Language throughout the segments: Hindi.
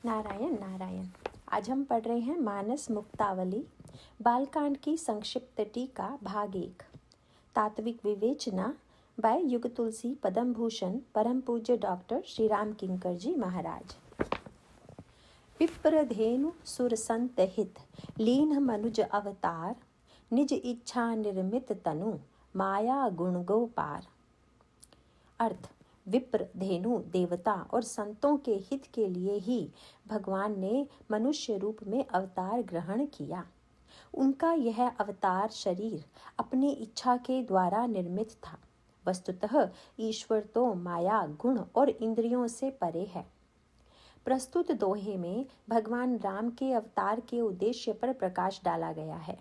नारायण नारायण। आज हम पढ़ रहे हैं मानस मुक्तावली बालकांड की संक्षिप्त टीका भाग 1 तात्विक विवेचना बाय युग तुलसी पद्म भूषण परम पूज्य डॉक्टर श्री राम किंकर जी महाराज। विप्रधेनु सुर संत हित लीन मनुज अवतार निज इच्छा निर्मित तनु माया गुण गोपार। अर्थ, विप्र धेनु देवता और संतों के हित के लिए ही भगवान ने मनुष्य रूप में अवतार ग्रहण किया। उनका यह अवतार शरीर अपनी इच्छा के द्वारा निर्मित था। वस्तुतः ईश्वर तो माया गुण और इंद्रियों से परे है। प्रस्तुत दोहे में भगवान राम के अवतार के उद्देश्य पर प्रकाश डाला गया है।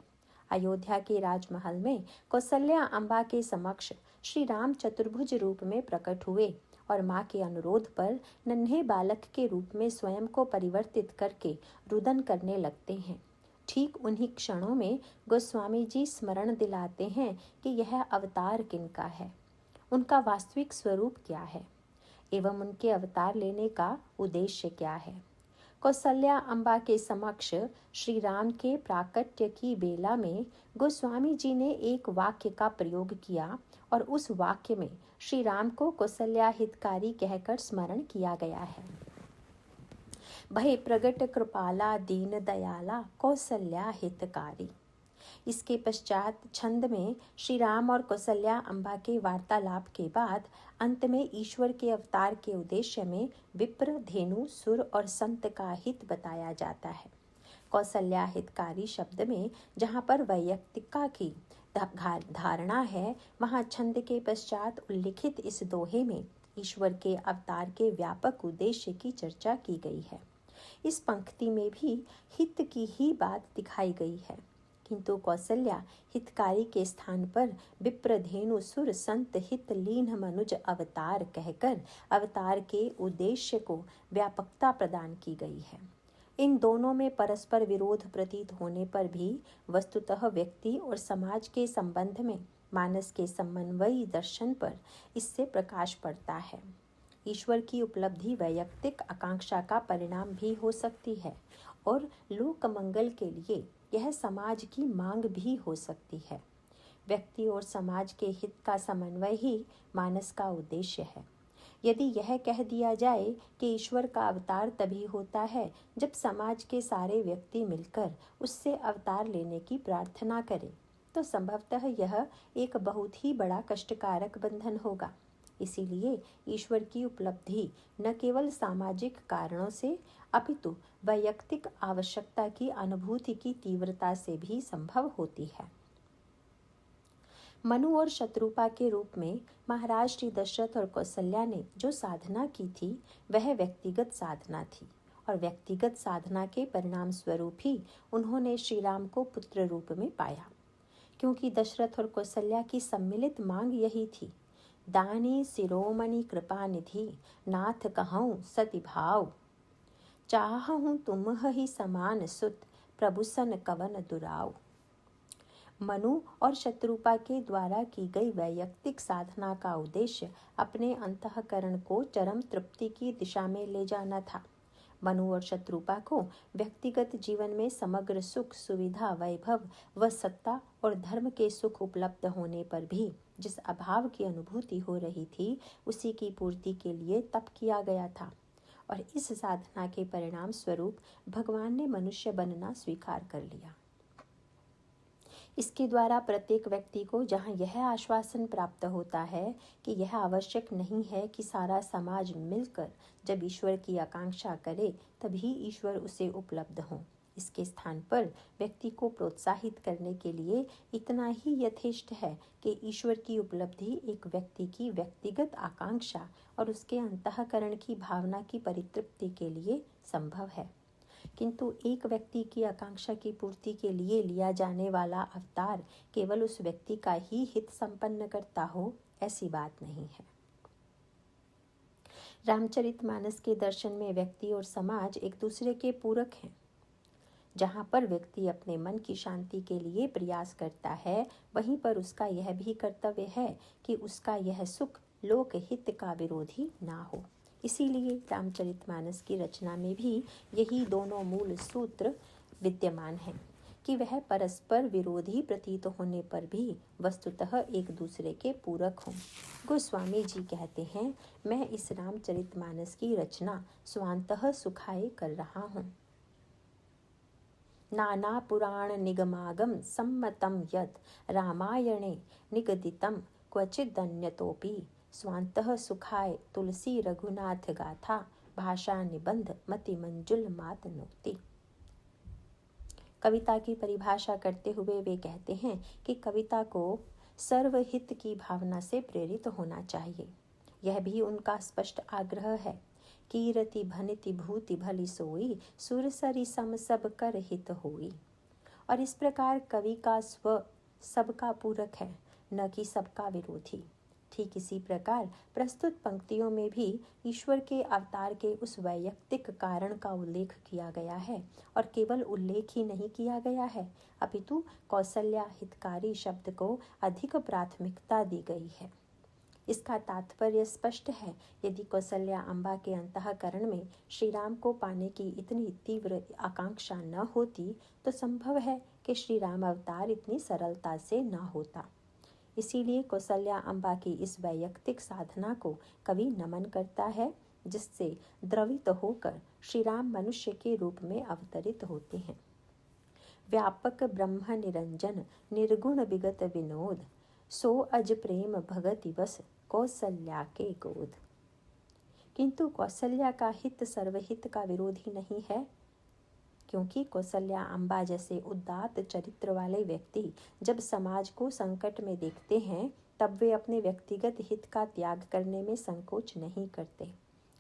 अयोध्या के राजमहल में कौसल्या अम्बा के समक्ष श्री राम चतुर्भुज रूप में प्रकट हुए और मां के अनुरोध पर नन्हे बालक के रूप में स्वयं को परिवर्तित करके रुदन करने लगते हैं। ठीक उन्हीं क्षणों में गोस्वामी जी स्मरण दिलाते हैं कि यह अवतार किनका है, उनका वास्तविक स्वरूप क्या है एवं उनके अवतार लेने का उद्देश्य क्या है। कौसल्या अम्बा के समक्ष श्री राम के प्राकट्य की बेला में गोस्वामी जी ने एक वाक्य का प्रयोग किया और उस वाक्य में श्री राम को कौसल्या हितकारी कहकर स्मरण किया गया है। भय प्रगट कृपाला दीन दयाला कौसल्या हितकारी। इसके पश्चात छंद में श्री राम और कौसल्या अम्बा के वार्तालाप के बाद अंत में ईश्वर के अवतार के उद्देश्य में विप्र धेनु सुर और संत का हित बताया जाता है। कौसल्या हितकारी शब्द में जहाँ पर वैयक्तिका की धारणा है, वहाँ छंद के पश्चात उल्लिखित इस दोहे में ईश्वर के अवतार के व्यापक उद्देश्य की चर्चा की गई है। इस पंक्ति में भी हित की ही बात दिखाई गई है, किंतु कौसल्या हितकारी के स्थान पर विप्रधेनु सुर संत हित लीन मनुज अवतार कहकर अवतार के उद्देश्य को व्यापकता प्रदान की गई है। इन दोनों में परस्पर विरोध प्रतीत होने पर भी वस्तुतः व्यक्ति और समाज के संबंध में मानस के समन्वयी दर्शन पर इससे प्रकाश पड़ता है। ईश्वर की उपलब्धि वैयक्तिक आकांक्षा का परिणाम भी हो सकती है और लोक मंगल के लिए यह समाज की मांग भी हो सकती है। व्यक्ति और समाज के हित का समन्वय ही मानस का उद्देश्य है। यदि यह कह दिया जाए कि ईश्वर का अवतार तभी होता है जब समाज के सारे व्यक्ति मिलकर उससे अवतार लेने की प्रार्थना करें, तो संभवतः यह एक बहुत ही बड़ा कष्टकारक बंधन होगा। इसीलिए ईश्वर की उपलब्धि न केवल सामाजिक कारणों से अपितु वैयक्तिक आवश्यकता की अनुभूति की तीव्रता से भी संभव होती है। मनु और शत्रुपा के रूप में महाराज श्री दशरथ और कौसल्या ने जो साधना की थी वह व्यक्तिगत साधना थी और व्यक्तिगत साधना के परिणाम स्वरूप ही उन्होंने श्री राम को पुत्र रूप में पाया। क्योंकि दशरथ और कौसल्या की सम्मिलित मांग यही थी, दानी शिरोमणि कृपा निधि नाथ कहूँ सति भाव चाहूँ तुम ही समान सुत प्रभु सन कवन दुराव। मनु और शत्रुपा के द्वारा की गई वैयक्तिक साधना का उद्देश्य अपने अंतःकरण को चरम तृप्ति की दिशा में ले जाना था। मनु और शत्रुपा को व्यक्तिगत जीवन में समग्र सुख सुविधा वैभव व सत्ता और धर्म के सुख उपलब्ध होने पर भी जिस अभाव की अनुभूति हो रही थी उसी की पूर्ति के लिए तप किया गया था और इस साधना के परिणाम स्वरूप भगवान ने मनुष्य बनना स्वीकार कर लिया। इसके द्वारा प्रत्येक व्यक्ति को जहाँ यह आश्वासन प्राप्त होता है कि यह आवश्यक नहीं है कि सारा समाज मिलकर जब ईश्वर की आकांक्षा करे तभी ईश्वर उसे उपलब्ध हो, इसके स्थान पर व्यक्ति को प्रोत्साहित करने के लिए इतना ही यथेष्ट है कि ईश्वर की उपलब्धि एक व्यक्ति की व्यक्तिगत आकांक्षा और उसके अंतःकरण की भावना की परितृप्ति के लिए संभव है। किंतु एक व्यक्ति की आकांक्षा की पूर्ति के लिए लिया जाने वाला अवतार केवल उस व्यक्ति का ही हित संपन्न करता हो, ऐसी बात नहीं है। रामचरितमानस के दर्शन में व्यक्ति और समाज एक दूसरे के पूरक हैं। जहाँ पर व्यक्ति अपने मन की शांति के लिए प्रयास करता है, वहीं पर उसका यह भी कर्तव्य है कि उसका यह सुख लोक हित का विरोधी ना हो। इसीलिए रामचरितमानस की रचना में भी यही दोनों मूल सूत्र विद्यमान हैं कि वह परस्पर विरोधी प्रतीत होने पर भी वस्तुतः एक दूसरे के पूरक हों। गोस्वामी जी कहते हैं, मैं इस रामचरितमानस की रचना स्वांतः सुखाए कर रहा हूँ। नाना पुराण निगमागम सम्मतं यत् रामायणे निगदितं क्वचिदन्यतोऽपि स्वांतः सुखाय तुलसी रघुनाथ गाथा भाषा निबंध मति मंजुल मातनोक्ति। कविता की परिभाषा करते हुए वे कहते हैं कि कविता को सर्वहित की भावना से प्रेरित होना चाहिए। यह भी उनका स्पष्ट आग्रह है। कीरति भनिति भूति भली सोई सुरसरी सम सब कर हित होई। और इस प्रकार कवि का स्व सबका पूरक है, न कि सबका विरोधी। ठीक इसी प्रकार प्रस्तुत पंक्तियों में भी ईश्वर के अवतार के उस वैयक्तिक कारण का उल्लेख किया गया है, और केवल उल्लेख ही नहीं किया गया है, अपितु कौसल्या हितकारी शब्द को अधिक प्राथमिकता दी गई है। इसका तात्पर्य स्पष्ट है। यदि कौसल्या अम्बा के अंतःकरण में श्री राम को पाने की इतनी तीव्र आकांक्षा न होती तो संभव है कि श्री राम अवतार इतनी सरलता से न होता। इसीलिए कौसल्या अम्बा की इस वैयक्तिक साधना को कवि नमन करता है, जिससे द्रवित होकर श्री राम मनुष्य के रूप में अवतरित होते हैं। व्यापक ब्रह्म निरंजन निर्गुण विगत विनोद सो अज प्रेम भगति बस कौसल्या के गोद। किंतु कौसल्या का हित सर्वहित का विरोधी नहीं है, क्योंकि कौसल्या अम्बा जैसे उदात्त चरित्र वाले व्यक्ति जब समाज को संकट में देखते हैं तब वे अपने व्यक्तिगत हित का त्याग करने में संकोच नहीं करते।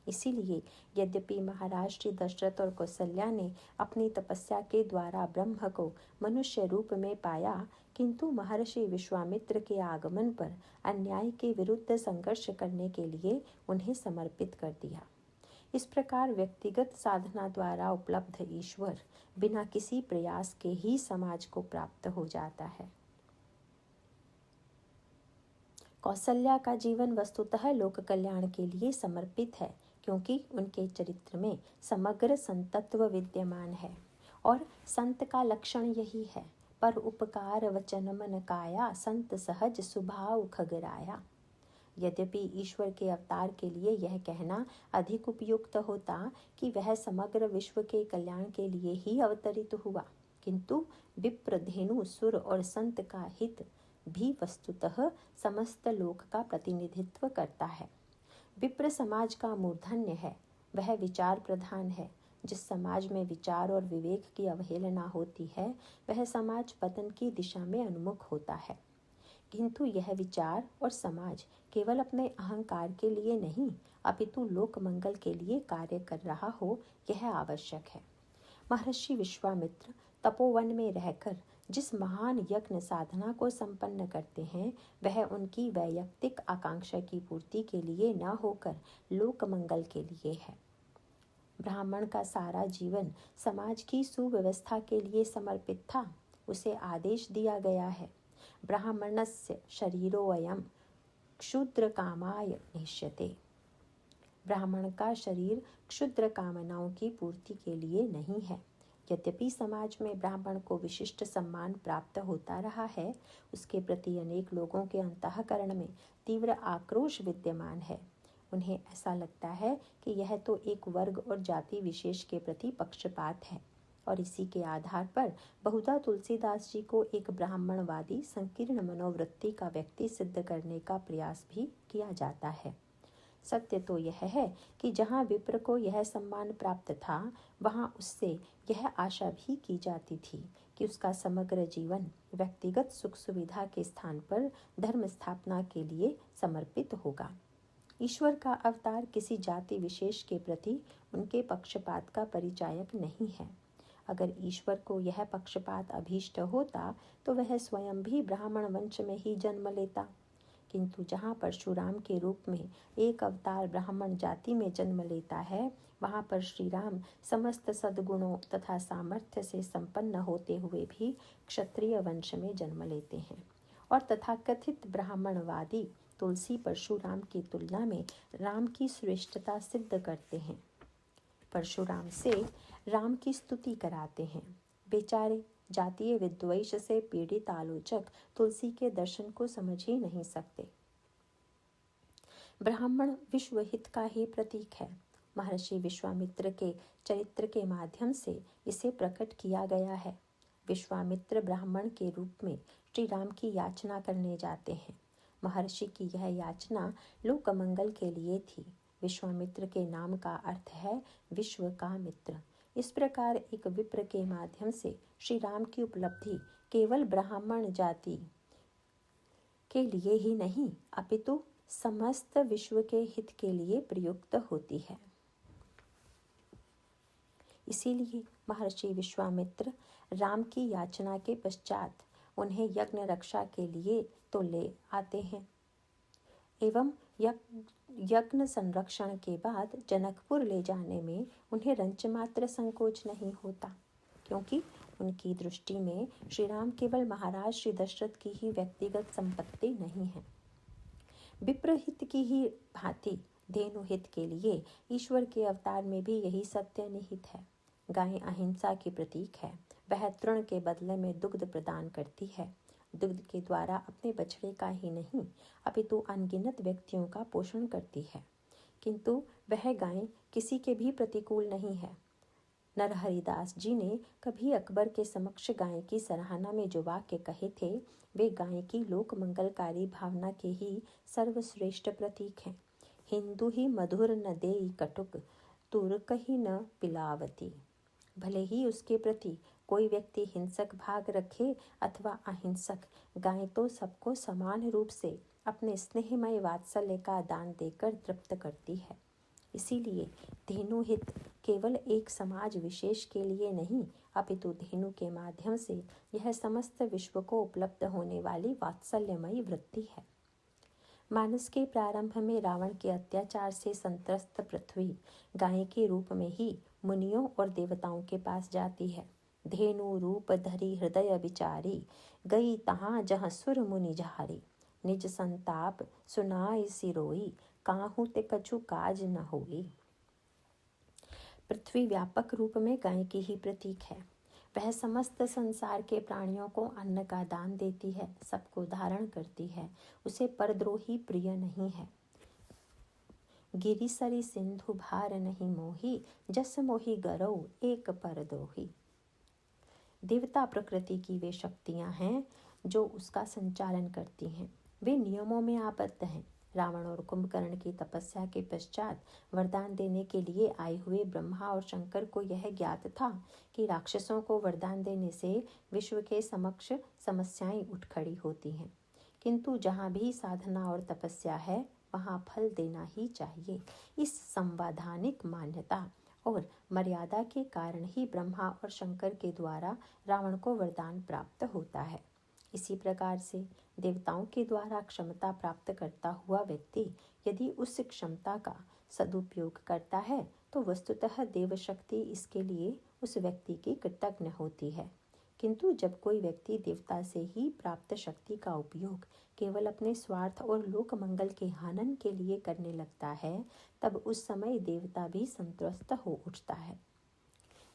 इसीलिए यद्यपि महाराज श्री दशरथ और कौसल्या ने अपनी तपस्या के द्वारा ब्रह्म को मनुष्य रूप में पाया, किंतु महर्षि विश्वामित्र के आगमन पर अन्याय के विरुद्ध संघर्ष करने के लिए उन्हें समर्पित कर दिया। इस प्रकार व्यक्तिगत साधना द्वारा उपलब्ध ईश्वर बिना किसी प्रयास के ही समाज को प्राप्त हो जाता है। कौसल्या का जीवन वस्तुतः लोक कल्याण के लिए समर्पित है, क्योंकि उनके चरित्र में समग्र संतत्व विद्यमान है, और संत का लक्षण यही है, पर उपकार वचन मन काया संत सहज स्वभाव खगराया। यद्यपि ईश्वर के अवतार के लिए यह कहना अधिक उपयुक्त होता कि वह समग्र विश्व के कल्याण के लिए ही अवतरित हुआ, किंतु विप्र धेनु सुर और संत का हित भी वस्तुतः समस्त लोक का प्रतिनिधित्व करता है। विप्र समाज का मूर्धन्य है, वह विचार प्रधान है। जिस समाज में विचार और विवेक की अवहेलना होती है वह समाज पतन की दिशा में उन्मुख होता है। किंतु यह विचार और समाज केवल अपने अहंकार के लिए नहीं अपितु लोक मंगल के लिए कार्य कर रहा हो, यह आवश्यक है। महर्षि विश्वामित्र तपोवन में रहकर जिस महान यज्ञ साधना को संपन्न करते हैं वह उनकी वैयक्तिक आकांक्षा की पूर्ति के लिए न होकर लोक मंगल के लिए है। ब्राह्मण का सारा जीवन समाज की सुव्यवस्था के लिए समर्पित था। उसे आदेश दिया गया है, ब्राह्मणस्य शरीरोऽयं क्षुद्र कामाय निश्यते। ब्राह्मण का शरीर क्षुद्र कामनाओं की पूर्ति के लिए नहीं है। यद्यपि समाज में ब्राह्मण को विशिष्ट सम्मान प्राप्त होता रहा है, उसके प्रति अनेक लोगों के अंतःकरण में तीव्र आक्रोश विद्यमान है। उन्हें ऐसा लगता है कि यह तो एक वर्ग और जाति विशेष के प्रति पक्षपात है, और इसी के आधार पर बहुधा तुलसीदास जी को एक ब्राह्मणवादी संकीर्ण मनोवृत्ति का व्यक्ति सिद्ध करने का प्रयास भी किया जाता है। सत्य तो यह है कि जहाँ विप्र को यह सम्मान प्राप्त था वहाँ उससे यह आशा भी की जाती थी कि उसका समग्र जीवन व्यक्तिगत सुख सुविधा के स्थान पर धर्म स्थापना के लिए समर्पित होगा। ईश्वर का अवतार किसी जाति विशेष के प्रति उनके पक्षपात का परिचायक नहीं है। अगर ईश्वर को यह पक्षपात अभीष्ट होता तो वह स्वयं भी ब्राह्मण वंश में ही जन्म लेता, किंतु जहाँ परशुराम के रूप में एक अवतार ब्राह्मण जाति में जन्म लेता है वहाँ पर श्री राम समस्त सद्गुणों तथा सामर्थ्य से संपन्न होते हुए भी क्षत्रिय वंश में जन्म लेते हैं, और तथाकथित ब्राह्मणवादी तुलसी परशुराम की तुलना में राम की श्रेष्ठता सिद्ध करते हैं। परशुराम से राम की स्तुति कराते हैं। बेचारे जातीय विद्वेष से पीड़ित आलोचक तुलसी के दर्शन को समझ ही नहीं सकते। ब्राह्मण विश्व हित का ही प्रतीक है। महर्षि विश्वामित्र के चरित्र के माध्यम से इसे प्रकट किया गया है। विश्वामित्र ब्राह्मण के रूप में श्री राम की याचना करने जाते हैं। महर्षि की यह याचना लोक मंगल के लिए थी। विश्वामित्र के नाम का अर्थ है विश्व का मित्र। इस प्रकार एक विप्र के माध्यम से श्री राम की उपलब्धि केवल ब्राह्मण जाति के लिए ही नहीं अपितु समस्त विश्व के हित के लिए प्रयुक्त होती है। इसीलिए महर्षि विश्वामित्र राम की याचना के पश्चात उन्हें यज्ञ रक्षा के लिए तो ले आते हैं एवं यज्ञ संरक्षण के बाद जनकपुर ले जाने में उन्हें रंच मात्र संकोच नहीं होता, क्योंकि उनकी दृष्टि में श्री राम केवल महाराज श्री दशरथ की ही व्यक्तिगत संपत्ति नहीं है। विप्रहित की ही भांति धेनुहित के लिए ईश्वर के अवतार में भी यही सत्य निहित है। गाय अहिंसा की प्रतीक है। वह तृण के बदले में दुग्ध प्रदान करती है। दुग्ध के द्वारा अपने बछड़े का ही नहीं अपितु अनगिनत व्यक्तियों का पोषण करती है, किंतु वह गाय किसी के भी प्रतिकूल नहीं है। नरहरिदास जी ने कभी अकबर के समक्ष गाय की सराहना में जो वाक्य कहे थे, वे गाय की लोक मंगलकारी भावना के ही सर्वश्रेष्ठ प्रतीक हैं। हिंदू ही मधुर न देई कटुक, तुर्क ही न पिलावती। भले ही उसके प्रति कोई व्यक्ति हिंसक भाग रखे अथवा अहिंसक, गाय तो सबको समान रूप से अपने स्नेहमय वात्सल्य का दान देकर तृप्त करती है। इसीलिए धेनु हित केवल एक समाज विशेष के लिए नहीं अपितु धेनु के माध्यम से यह समस्त विश्व को उपलब्ध होने वाली वात्सल्यमयी वृत्ति है। मानस के प्रारंभ में रावण के अत्याचार से संत्रस्त पृथ्वी गाय के रूप में ही मुनियों और देवताओं के पास जाती है। धेनु रूप धरी हृदय विचारी, गई तहाँ जहाँ सुर मुनि झारी। निज संताप सुनाई सिरोई, काहू ते कछु काज न होई। पृथ्वी व्यापक रूप में गाय की ही प्रतीक है। वह समस्त संसार के प्राणियों को अन्न का दान देती है, सबको धारण करती है, उसे परद्रोही प्रिय नहीं है। गिरि सरी सिंधु भार नहीं मोही, जस मोही गरौ एक परदोही। देवता प्रकृति की वे शक्तियां हैं जो उसका संचालन करती हैं। वे नियमों में आबद्ध हैं। रावण और कुंभकर्ण की तपस्या के पश्चात वरदान देने के लिए आए हुए ब्रह्मा और शंकर को यह ज्ञात था कि राक्षसों को वरदान देने से विश्व के समक्ष समस्याएं उठ खड़ी होती हैं, किंतु जहाँ भी साधना और तपस्या है वहाँ फल देना ही चाहिए। इस संवैधानिक मान्यता और मर्यादा के कारण ही ब्रह्मा और शंकर के द्वारा रावण को वरदान प्राप्त होता है। इसी प्रकार से देवताओं के द्वारा क्षमता प्राप्त करता हुआ व्यक्ति यदि उस क्षमता का सदुपयोग करता है तो वस्तुतः देव शक्ति इसके लिए उस व्यक्ति की कृतज्ञ होती है। किंतु जब कोई व्यक्ति देवता से ही प्राप्त शक्ति का उपयोग केवल अपने स्वार्थ और लोक मंगल के हनन के लिए करने लगता है, तब उस समय देवता भी संत्रस्त हो उठता है।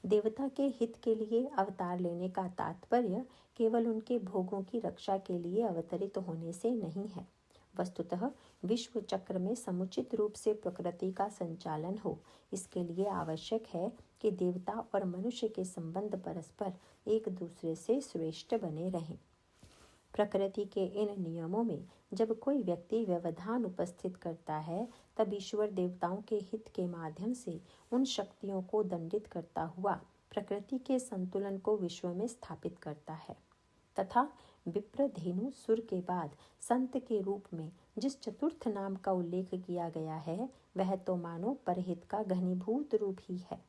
देवता के हित के लिए अवतार लेने का तात्पर्य केवल उनके भोगों की रक्षा के लिए अवतरित होने से नहीं है। वस्तुतः विश्व चक्र में समुचित रूप से प्रकृति का संचालन हो, इसके लिए आवश्यक है कि देवता और मनुष्य के संबंध परस्पर एक दूसरे से श्रेष्ठ बने रहें। प्रकृति के इन नियमों में जब कोई व्यक्ति व्यवधान उपस्थित करता है, तब ईश्वर देवताओं के हित के माध्यम से उन शक्तियों को दंडित करता हुआ प्रकृति के संतुलन को विश्व में स्थापित करता है। तथा विप्र धेनु सुर के बाद संत के रूप में जिस चतुर्थ नाम का उल्लेख किया गया है, वह तो मानो परहित का घनीभूत रूप ही है।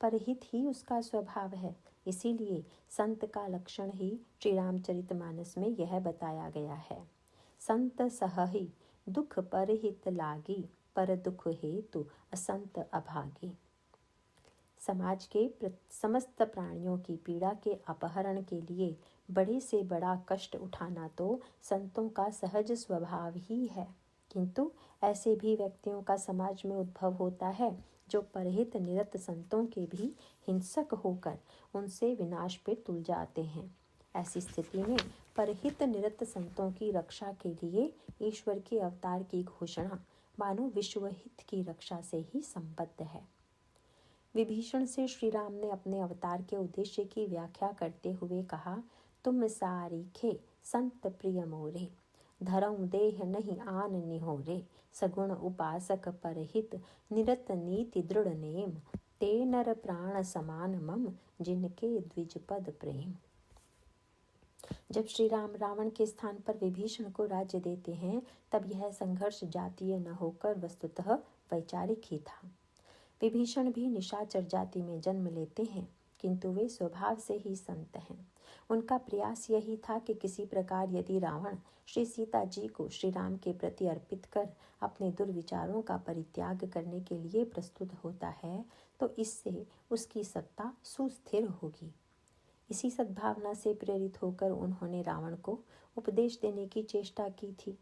परहित ही उसका स्वभाव है। इसीलिए संत का लक्षण ही श्री रामचरितमानस में यह बताया गया है। संत सहहि दुख परहित लागी, पर दुख हेतु असंत अभागी। समाज के समस्त प्राणियों की पीड़ा के अपहरण के लिए बड़े से बड़ा कष्ट उठाना तो संतों का सहज स्वभाव ही है। किंतु ऐसे भी व्यक्तियों का समाज में उद्भव होता है जो परहित निरत संतों के भी हिंसक होकर उनसे विनाश पे तुल जाते हैं। ऐसी स्थिति में परहित निरत संतों की रक्षा के लिए ईश्वर के अवतार की घोषणा मानो विश्वहित की रक्षा से ही संबद्ध है। विभीषण से श्री राम ने अपने अवतार के उद्देश्य की व्याख्या करते हुए कहा, तुम सारीखे संत प्रिय मोरे, धरऊं देह नहीं आन निहोरे, सगुण उपासक परहित निरत नीति दृढ़ नेम, ते नर प्राण समान मम जिनके द्विजपद प्रेम। जब श्री राम रावण के स्थान पर विभीषण को राज्य देते हैं तब यह संघर्ष जातीय न होकर वस्तुतः वैचारिक ही था। विभीषण भी निशाचर जाति में जन्म लेते हैं, किंतु वे स्वभाव से ही संत हैं। उनका प्रयास यही था कि किसी प्रकार यदि रावण श्री सीता जी को श्री राम के प्रति अर्पित कर अपने दुर्विचारों का परित्याग करने के लिए प्रस्तुत होता है तो इससे उसकी सत्ता सुस्थिर होगी। इसी सद्भावना से प्रेरित होकर उन्होंने रावण को उपदेश देने की चेष्टा की थी,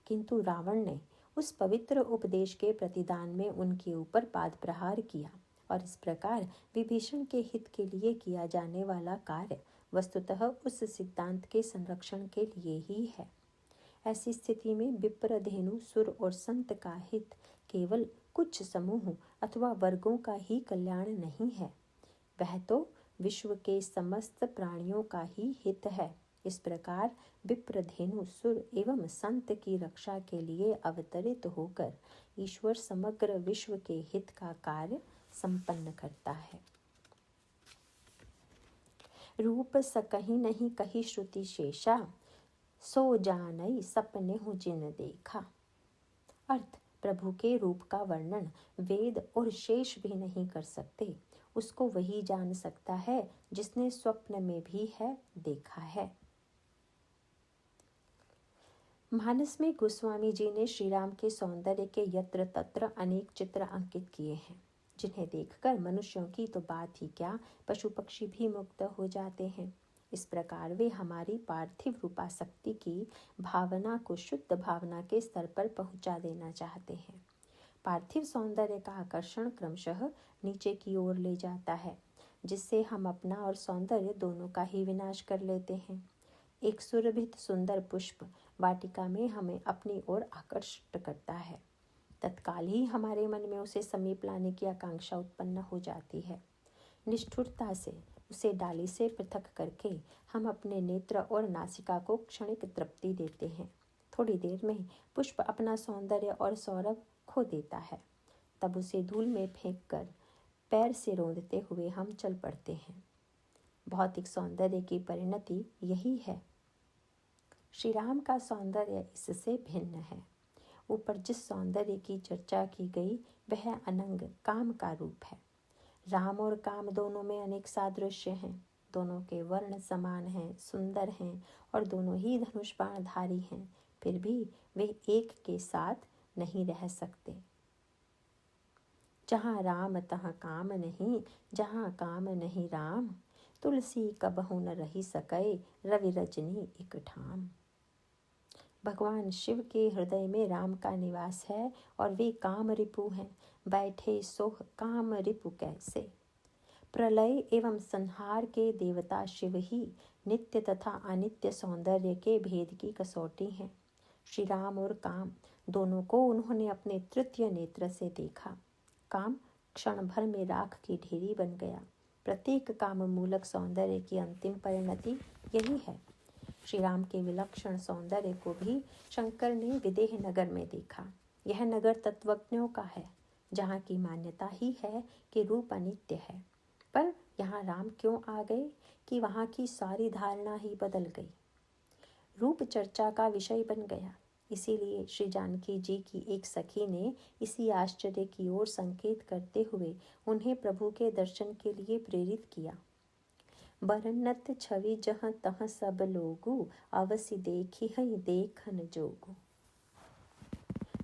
किंतु रावण ने उस पवित्र उपदेश के प्रतिदान में उनके ऊपर पाद प्रहार किया और इस प्रकार विभीषण के हित के लिए किया जाने वाला कार्य वस्तुतः उस सिद्धांत के संरक्षण के लिए ही है। ऐसी स्थिति में विप्र, धेनु, सुर और संत का हित केवल कुछ समूह अथवा वर्गों का ही कल्याण नहीं है, वह तो विश्व के समस्त प्राणियों का ही हित है। इस प्रकार विप्र, धेनु, सुर एवं संत की रक्षा के लिए अवतरित होकर ईश्वर समग्र विश्व के हित का कार्य संपन्न करता है। रूप सकहि नहीं कही श्रुति शेषा, सो जानई सपने हूँ जिन देखा। अर्थ, प्रभु के रूप का वर्णन वेद और शेष भी नहीं कर सकते, उसको वही जान सकता है जिसने स्वप्न में भी है देखा है। मानस में गोस्वामी जी ने श्री राम के सौंदर्य के यत्र तत्र अनेक चित्र अंकित किए हैं, जिन्हें देखकर मनुष्यों की तो बात ही क्या, पशु पक्षी भी मुक्त हो जाते हैं। इस प्रकार वे हमारी पार्थिव रूपासक्ति की भावना को शुद्ध भावना के स्तर पर पहुंचा देना चाहते हैं। पार्थिव सौंदर्य का आकर्षण क्रमशः नीचे की ओर ले जाता है, जिससे हम अपना और सौंदर्य दोनों का ही विनाश कर लेते हैं। एक सुरभित सुंदर पुष्प वाटिका में हमें अपनी ओर आकर्षित करता है, तत्काल ही हमारे मन में उसे समीप लाने की आकांक्षा उत्पन्न हो जाती है। निष्ठुरता से उसे डाली से पृथक करके हम अपने नेत्र और नासिका को क्षणिक तृप्ति देते हैं। थोड़ी देर में पुष्प अपना सौंदर्य और सौरभ खो देता है, तब उसे धूल में फेंक कर पैर से रौंदते हुए हम चल पड़ते हैं। भौतिक सौंदर्य की परिणति यही है। श्री राम का सौंदर्य इससे भिन्न है। ऊपर जिस सौंदर्य की चर्चा की गई वह अनंग काम का रूप है। राम और काम दोनों में अनेक सादृश्य हैं, दोनों के वर्ण समान हैं, सुंदर हैं और दोनों ही धनुष बाणधारी हैं, फिर भी वे एक के साथ नहीं रह सकते। जहाँ राम तहाँ काम नहीं, जहाँ काम नहीं राम, तुलसी कबहु न रही सकै, रवि रजनी एक ठाम। भगवान शिव के हृदय में राम का निवास है और वे काम रिपु हैं, बैठे सोह काम रिपु कैसे। प्रलय एवं संहार के देवता शिव ही नित्य तथा अनित्य सौंदर्य के भेद की कसौटी हैं। श्री राम और काम दोनों को उन्होंने अपने तृतीय नेत्र से देखा। काम क्षण भर में राख की ढेरी बन गया। प्रत्येक काम मूलक सौंदर्य की अंतिम परिणति यही है। श्री राम के विलक्षण सौंदर्य को भी शंकर ने विदेह नगर में देखा। यह नगर तत्वज्ञों का है, जहाँ की मान्यता ही है कि रूप अनित्य है। पर यहाँ राम क्यों आ गए कि वहाँ की सारी धारणा ही बदल गई। रूप चर्चा का विषय बन गया। इसीलिए श्री जानकी जी की एक सखी ने इसी आश्चर्य की ओर संकेत करते हुए उन्हें प्रभु के दर्शन के लिए प्रेरित किया। बरनत छवि जहाँ तहाँ सब लोगु, अवसि देखी हई देखन जोगु।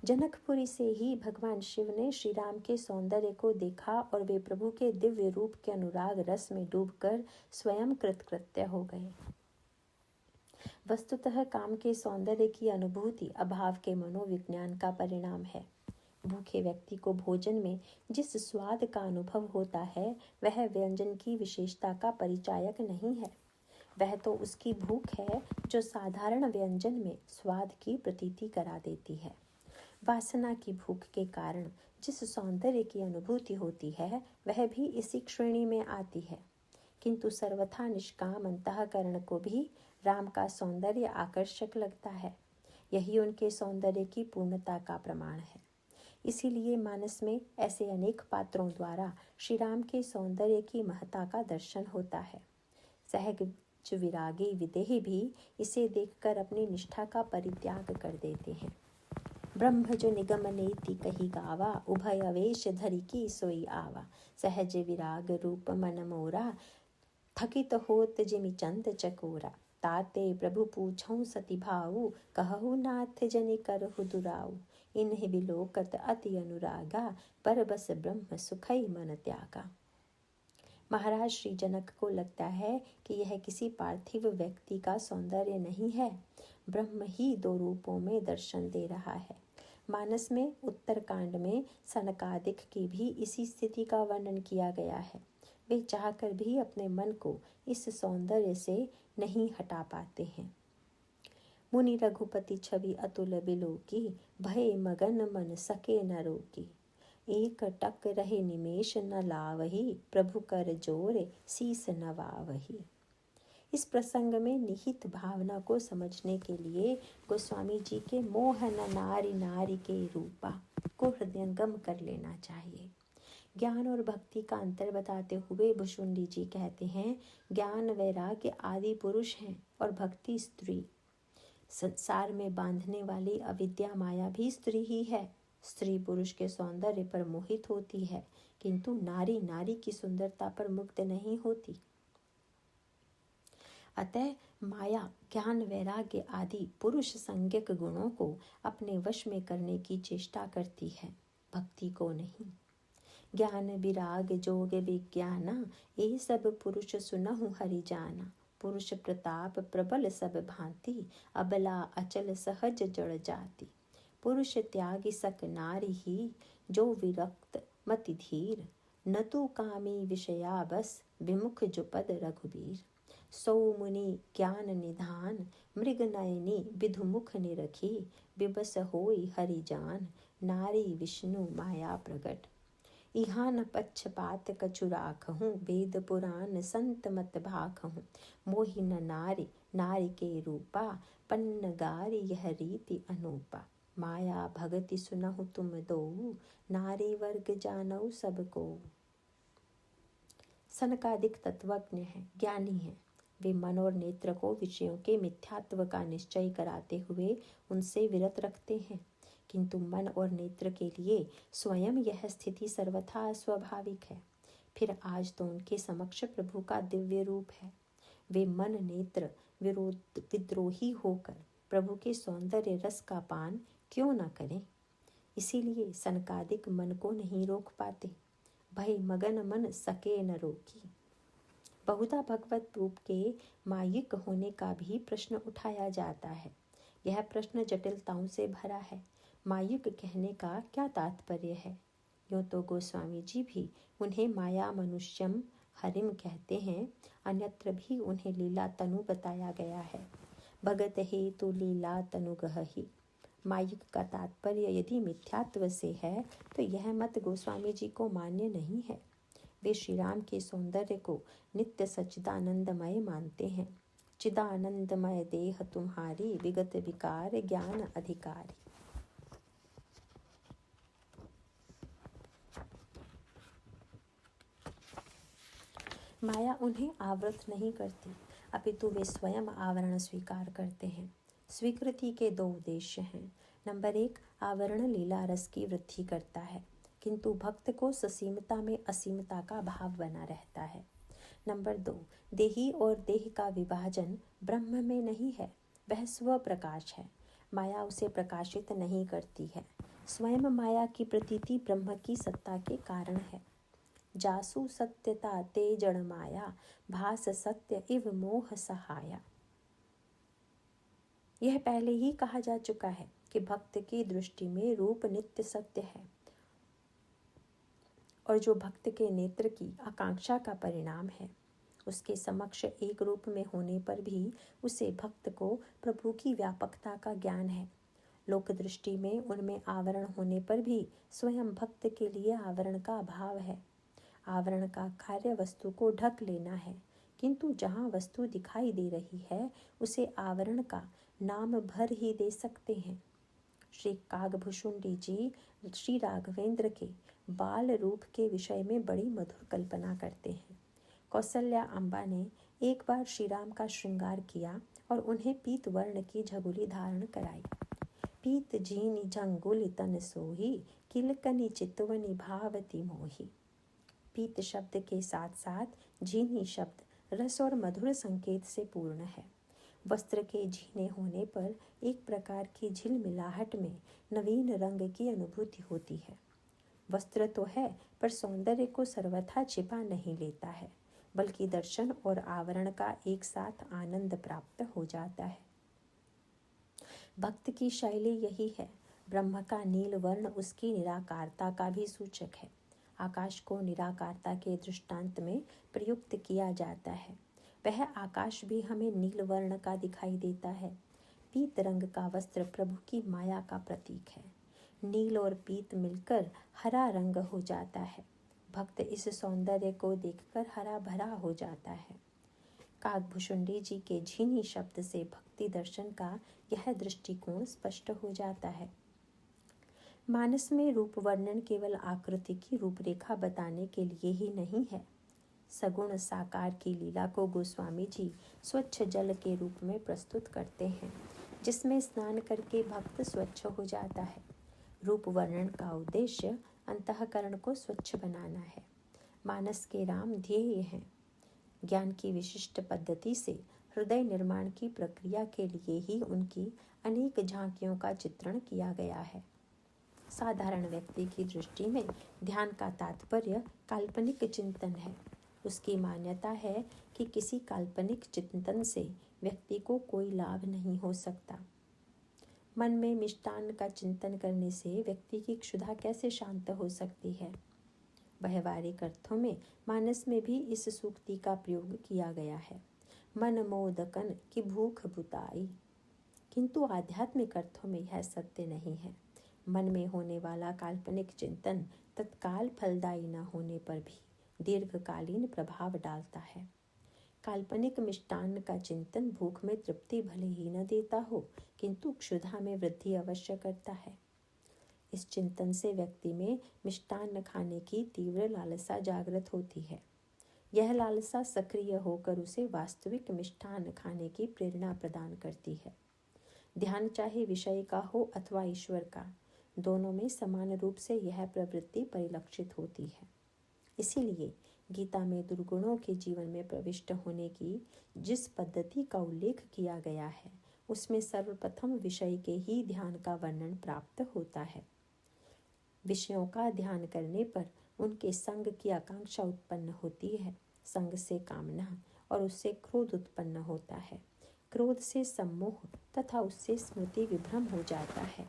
जनकपुरी से ही भगवान शिव ने श्री राम के सौंदर्य को देखा और वे प्रभु के दिव्य रूप के अनुराग रस में डूबकर स्वयं कृतकृत्य हो गए। वस्तुतः काम के सौंदर्य की अनुभूति अभाव के मनोविज्ञान का परिणाम है। भूखे व्यक्ति को भोजन में जिस स्वाद का अनुभव होता है वह व्यंजन की विशेषता का परिचायक नहीं है। वह तो उसकी भूख है जो साधारण व्यंजन में स्वाद की प्रतीति करा देती है। वासना की भूख के कारण जिस सौंदर्य की अनुभूति होती है वह भी इसी श्रेणी में आती है। किंतु सर्वथा निष्काम अंतःकरण को भी राम का सौंदर्य आकर्षक लगता है। यही उनके सौंदर्य की पूर्णता का प्रमाण है। इसीलिए मानस में ऐसे अनेक पात्रों द्वारा श्री राम के सौंदर्य की महत्ता का दर्शन होता है। सहज विरागी विदेही भी इसे देखकर अपनी निष्ठा का परित्याग कर देते हैं। ब्रह्म जो निगम नेति कही गावा, उभय अवेश धरि की सोई आवा। सहज विराग रूप मन मोरा, थकित होत जिमि चंद चकोरा। ताते प्रभु पूछऊं सति भाऊ, कहु नाथ जनि करहु दुराऊ। इन्हि बिलोकत अति अनुरागा, पर बस ब्रह्म सुखई मन त्यागा। महाराज श्री जनक को लगता है कि यह किसी पार्थिव व्यक्ति का सौंदर्य नहीं है, ब्रह्म ही दो रूपों में दर्शन दे रहा है। मानस में उत्तरकांड में सनकादिक की भी इसी स्थिति का वर्णन किया गया है। वे चाहकर भी अपने मन को इस सौंदर्य से नहीं हटा पाते हैं। मुनि रघुपति छवि अतुल बिलोकी, भय मगन मन सके न रोकी। एक टक रहे निमेष न लावही, प्रभु कर जोरे शीस नवावही। इस प्रसंग में निहित भावना को समझने के लिए गोस्वामी जी के मोहन नारी नारी के रूपा को हृदयंगम कर लेना चाहिए। ज्ञान और भक्ति का अंतर बताते हुए भुषुंडी जी कहते हैं, ज्ञान वैराग्य आदि पुरुष हैं और भक्ति स्त्री। संसार में बांधने वाली अविद्या माया भी स्त्री ही है। स्त्री पुरुष के सौंदर्य पर मोहित होती है, किंतु नारी नारी की सुंदरता पर मुग्ध नहीं होती। अतः माया ज्ञान वैराग्य आदि पुरुष संज्ञक गुणों को अपने वश में करने की चेष्टा करती है, भक्ति को नहीं। ज्ञान विराग जोग विज्ञाना, ये सब पुरुष सुनहु हरि जाना। पुरुष प्रताप प्रबल सब भांति, अबला अचल सहज जड़ जाति। पुरुष त्यागी सक नारी ही, जो विरक्त मति धीर। न तू कामी विषया बस, विमुख जो पद रघुबीर। सौ मुनि ज्ञान निधान, मृग नयनी विधुमुख निरखी। विबस होई हरि जान, नारी विष्णु माया प्रगट। इहाँ न पक्षपात कछु राखहूँ, वेद पुराण संत मत भाखहूँ। मोहि न नारी नारी के रूपा, पन्न गारी यह रीति अनूपा। माया भगति सुनहु तुम दो, नारी वर्ग जानऊ सबको। सनकादिक तत्वज्ञ है, ज्ञानी है। वे मन और नेत्र को विषयों के मिथ्यात्व का निश्चय कराते हुए उनसे विरत रखते हैं, किंतु मन और नेत्र के लिए स्वयं यह स्थिति सर्वथा स्वाभाविक है। फिर आज तो उनके समक्ष प्रभु का दिव्य रूप है। वे मन नेत्र विद्रोही होकर प्रभु के सौंदर्य रस का पान क्यों न करें। इसीलिए सनकादिक मन को नहीं रोक पाते। भय मगन मन सके न रोकी। बहुधा भगवत रूप के मायिक होने का भी प्रश्न उठाया जाता है। यह प्रश्न जटिलताओं से भरा है। मायुक कहने का क्या तात्पर्य है? यूँ तो गोस्वामी जी भी उन्हें माया मनुष्यम हरिम कहते हैं, अन्यत्र भी उन्हें लीला तनु बताया गया है। भगत हे तु लीला तनुगहि। मायुक का तात्पर्य यदि मिथ्यात्व से है तो यह मत गोस्वामी जी को मान्य नहीं है। वे श्री राम के सौंदर्य को नित्य सच्चिदानंदमय मानते हैं। चिदानंदमय देह तुम्हारी, विगत विकार ज्ञान अधिकारी। माया उन्हें आवृत नहीं करती, अपितु वे स्वयं आवरण स्वीकार करते हैं। स्वीकृति के दो उद्देश्य हैं। नंबर 1, आवरण लीला रस की वृद्धि करता है, किंतु भक्त को ससीमता में असीमता का भाव बना रहता है। नंबर 2, देही और देह का विभाजन ब्रह्म में नहीं है, वह स्व प्रकाश है। माया उसे प्रकाशित नहीं करती है। स्वयं माया की प्रतीति ब्रह्म की सत्ता के कारण है। जासु सत्यता ते जड़ माया, भास सत्य इव मोह सहाया। यह पहले ही कहा जा चुका है कि भक्त की दृष्टि में रूप नित्य सत्य है और जो भक्त के नेत्र की आकांक्षा का परिणाम है। उसके समक्ष एक रूप में होने पर भी उसे भक्त को प्रभु की व्यापकता का ज्ञान है। लोक दृष्टि में उनमें आवरण होने पर भी स्वयं भक्त के लिए आवरण का अभाव है। आवरण का कार्य वस्तु को ढक लेना है, किंतु जहाँ वस्तु दिखाई दे रही है उसे आवरण का नाम भर ही दे सकते हैं। श्री कागभूषुंडी जी श्री राघवेंद्र के बाल रूप के विषय में बड़ी मधुर कल्पना करते हैं। कौसल्या अम्बा ने एक बार श्री राम का श्रृंगार किया और उन्हें पीत वर्ण की झगुली धारण कराई। पीत जीनी झंगुल तन सोही, किलकनी चितवनी भावती मोही। पीत शब्द के साथ साथ झीनी शब्द रस और मधुर संकेत से पूर्ण है। वस्त्र के झीने होने पर एक प्रकार की झिलमिलाहट में नवीन रंग की अनुभूति होती है। वस्त्र तो है पर सौंदर्य को सर्वथा छिपा नहीं लेता है, बल्कि दर्शन और आवरण का एक साथ आनंद प्राप्त हो जाता है। भक्त की शैली यही है। ब्रह्म का नील वर्ण उसकी निराकारता का भी सूचक है। आकाश को निराकारता के दृष्टांत में प्रयुक्त किया जाता है। वह आकाश भी हमें नील वर्ण का दिखाई देता है। पीत रंग का वस्त्र प्रभु की माया का प्रतीक है। नील और पीत मिलकर हरा रंग हो जाता है। भक्त इस सौंदर्य को देखकर हरा भरा हो जाता है। कागभूषुंडी जी के झीनी शब्द से भक्ति दर्शन का यह दृष्टिकोण स्पष्ट हो जाता है। मानस में रूप वर्णन केवल आकृति की रूपरेखा बताने के लिए ही नहीं है। सगुण साकार की लीला को गोस्वामी जी स्वच्छ जल के रूप में प्रस्तुत करते हैं, जिसमें स्नान करके भक्त स्वच्छ हो जाता है। रूप वर्णन का उद्देश्य अंतःकरण को स्वच्छ बनाना है। मानस के राम ध्येय हैं। ज्ञान की विशिष्ट पद्धति से हृदय निर्माण की प्रक्रिया के लिए ही उनकी अनेक झांकियों का चित्रण किया गया है। साधारण व्यक्ति की दृष्टि में ध्यान का तात्पर्य काल्पनिक चिंतन है। उसकी मान्यता है कि किसी काल्पनिक चिंतन से व्यक्ति को कोई लाभ नहीं हो सकता। मन में मिष्टान्न का चिंतन करने से व्यक्ति की क्षुधा कैसे शांत हो सकती है। व्यवहारिक अर्थों में मानस में भी इस सूक्ति का प्रयोग किया गया है। मन मोदकन की भूख बुताई। किंतु आध्यात्मिक अर्थों में यह सत्य नहीं है। मन में होने वाला काल्पनिक चिंतन तत्काल फलदायी न होने पर भी दीर्घकालीन प्रभाव डालता है। काल्पनिक मिष्टान्न का चिंतन भूख में तृप्ति भले ही न देता हो, किंतु क्षुधा में वृद्धि अवश्य करता है। इस चिंतन से व्यक्ति में मिष्टान्न खाने की तीव्र लालसा जागृत होती है। यह लालसा सक्रिय होकर उसे वास्तविक मिष्टान्न खाने की प्रेरणा प्रदान करती है। ध्यान चाहे विषय का हो अथवा ईश्वर का, दोनों में समान रूप से यह प्रवृत्ति परिलक्षित होती है। इसीलिए गीता में दुर्गुणों के जीवन में प्रविष्ट होने की जिस पद्धति का उल्लेख किया गया है, उसमें सर्वप्रथम विषय के ही ध्यान का वर्णन प्राप्त होता है। विषयों का ध्यान करने पर उनके संग की आकांक्षा उत्पन्न होती है। संग से कामना और उससे क्रोध उत्पन्न होता है। क्रोध से सम्मोह तथा उससे स्मृति विभ्रम हो जाता है।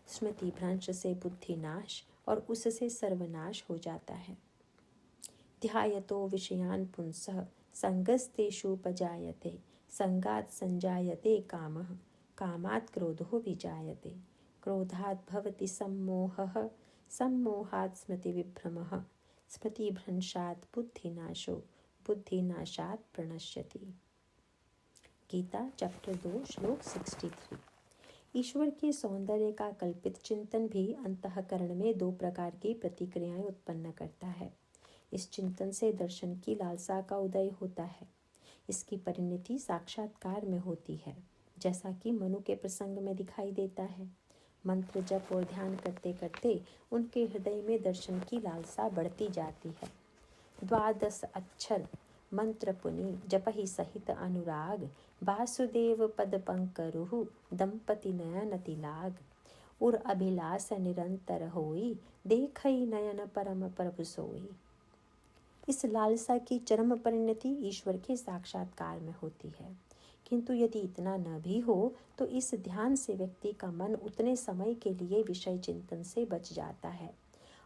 स्मृति भ्रंश से बुद्धि नाश और उससे सर्वनाश हो जाता है। ध्यायतो विषयान पुंसः संगस्तेषुपजायते, संगात् संजायते कामः, कामात् क्रोधो विजायते, क्रोधात् भवति सम्मोहः, सम्मोहात् स्मृतिविभ्रमः, स्मृतिभ्रंशात् बुद्धिनाशो, बुद्धिनाशात् प्रणश्यति। गीता चैप्टर 2 श्लोक 63। ईश्वर के सौंदर्य का कल्पित चिंतन भी अंतःकरण में दो प्रकार की प्रतिक्रियाएं उत्पन्न करता है। इस चिंतन से दर्शन की लालसा का उदय होता है। इसकी परिणति साक्षात्कार में होती है, जैसा कि मनु के प्रसंग में दिखाई देता है। मंत्र जप और ध्यान करते करते उनके हृदय में दर्शन की लालसा बढ़ती जाती है। 12 अक्षर मंत्र पुनि जपहि सहित अनुराग, वासुदेव पद पंकरुहु दंपति नयन तिलाग, उर अभिलाष निरंतर होई, देखई नयन परम प्रभु सोई। इस लालसा की चरम परिणति ईश्वर के साक्षात्कार में होती है। किंतु यदि इतना न भी हो तो इस ध्यान से व्यक्ति का मन उतने समय के लिए विषय चिंतन से बच जाता है।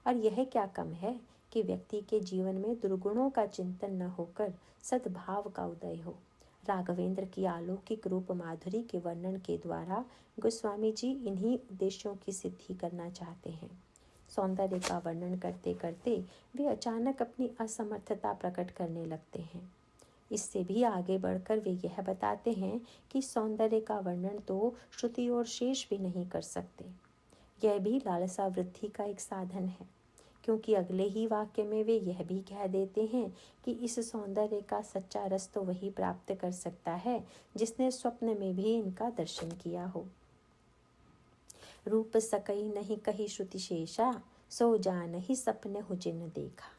और यह क्या कम है कि व्यक्ति के जीवन में दुर्गुणों का चिंतन न होकर सद्भाव का उदय हो। राघवेंद्र की अलौकिक रूप माधुरी के वर्णन के द्वारा गोस्वामी जी इन्हीं उद्देश्यों की सिद्धि करना चाहते हैं। सौंदर्य का वर्णन करते करते वे अचानक अपनी असमर्थता प्रकट करने लगते हैं। इससे भी आगे बढ़कर वे यह बताते हैं कि सौंदर्य का वर्णन तो श्रुति और शेष भी नहीं कर सकते। यह भी लालसा वृद्धि का एक साधन है, क्योंकि अगले ही वाक्य में वे यह भी कह देते हैं कि इस सौंदर्य का सच्चा रस तो वही प्राप्त कर सकता है जिसने स्वप्न में भी इनका दर्शन किया हो। रूप सकई नहीं कही श्रुति शेषा, सो जान ही सपने हो जिन देखा।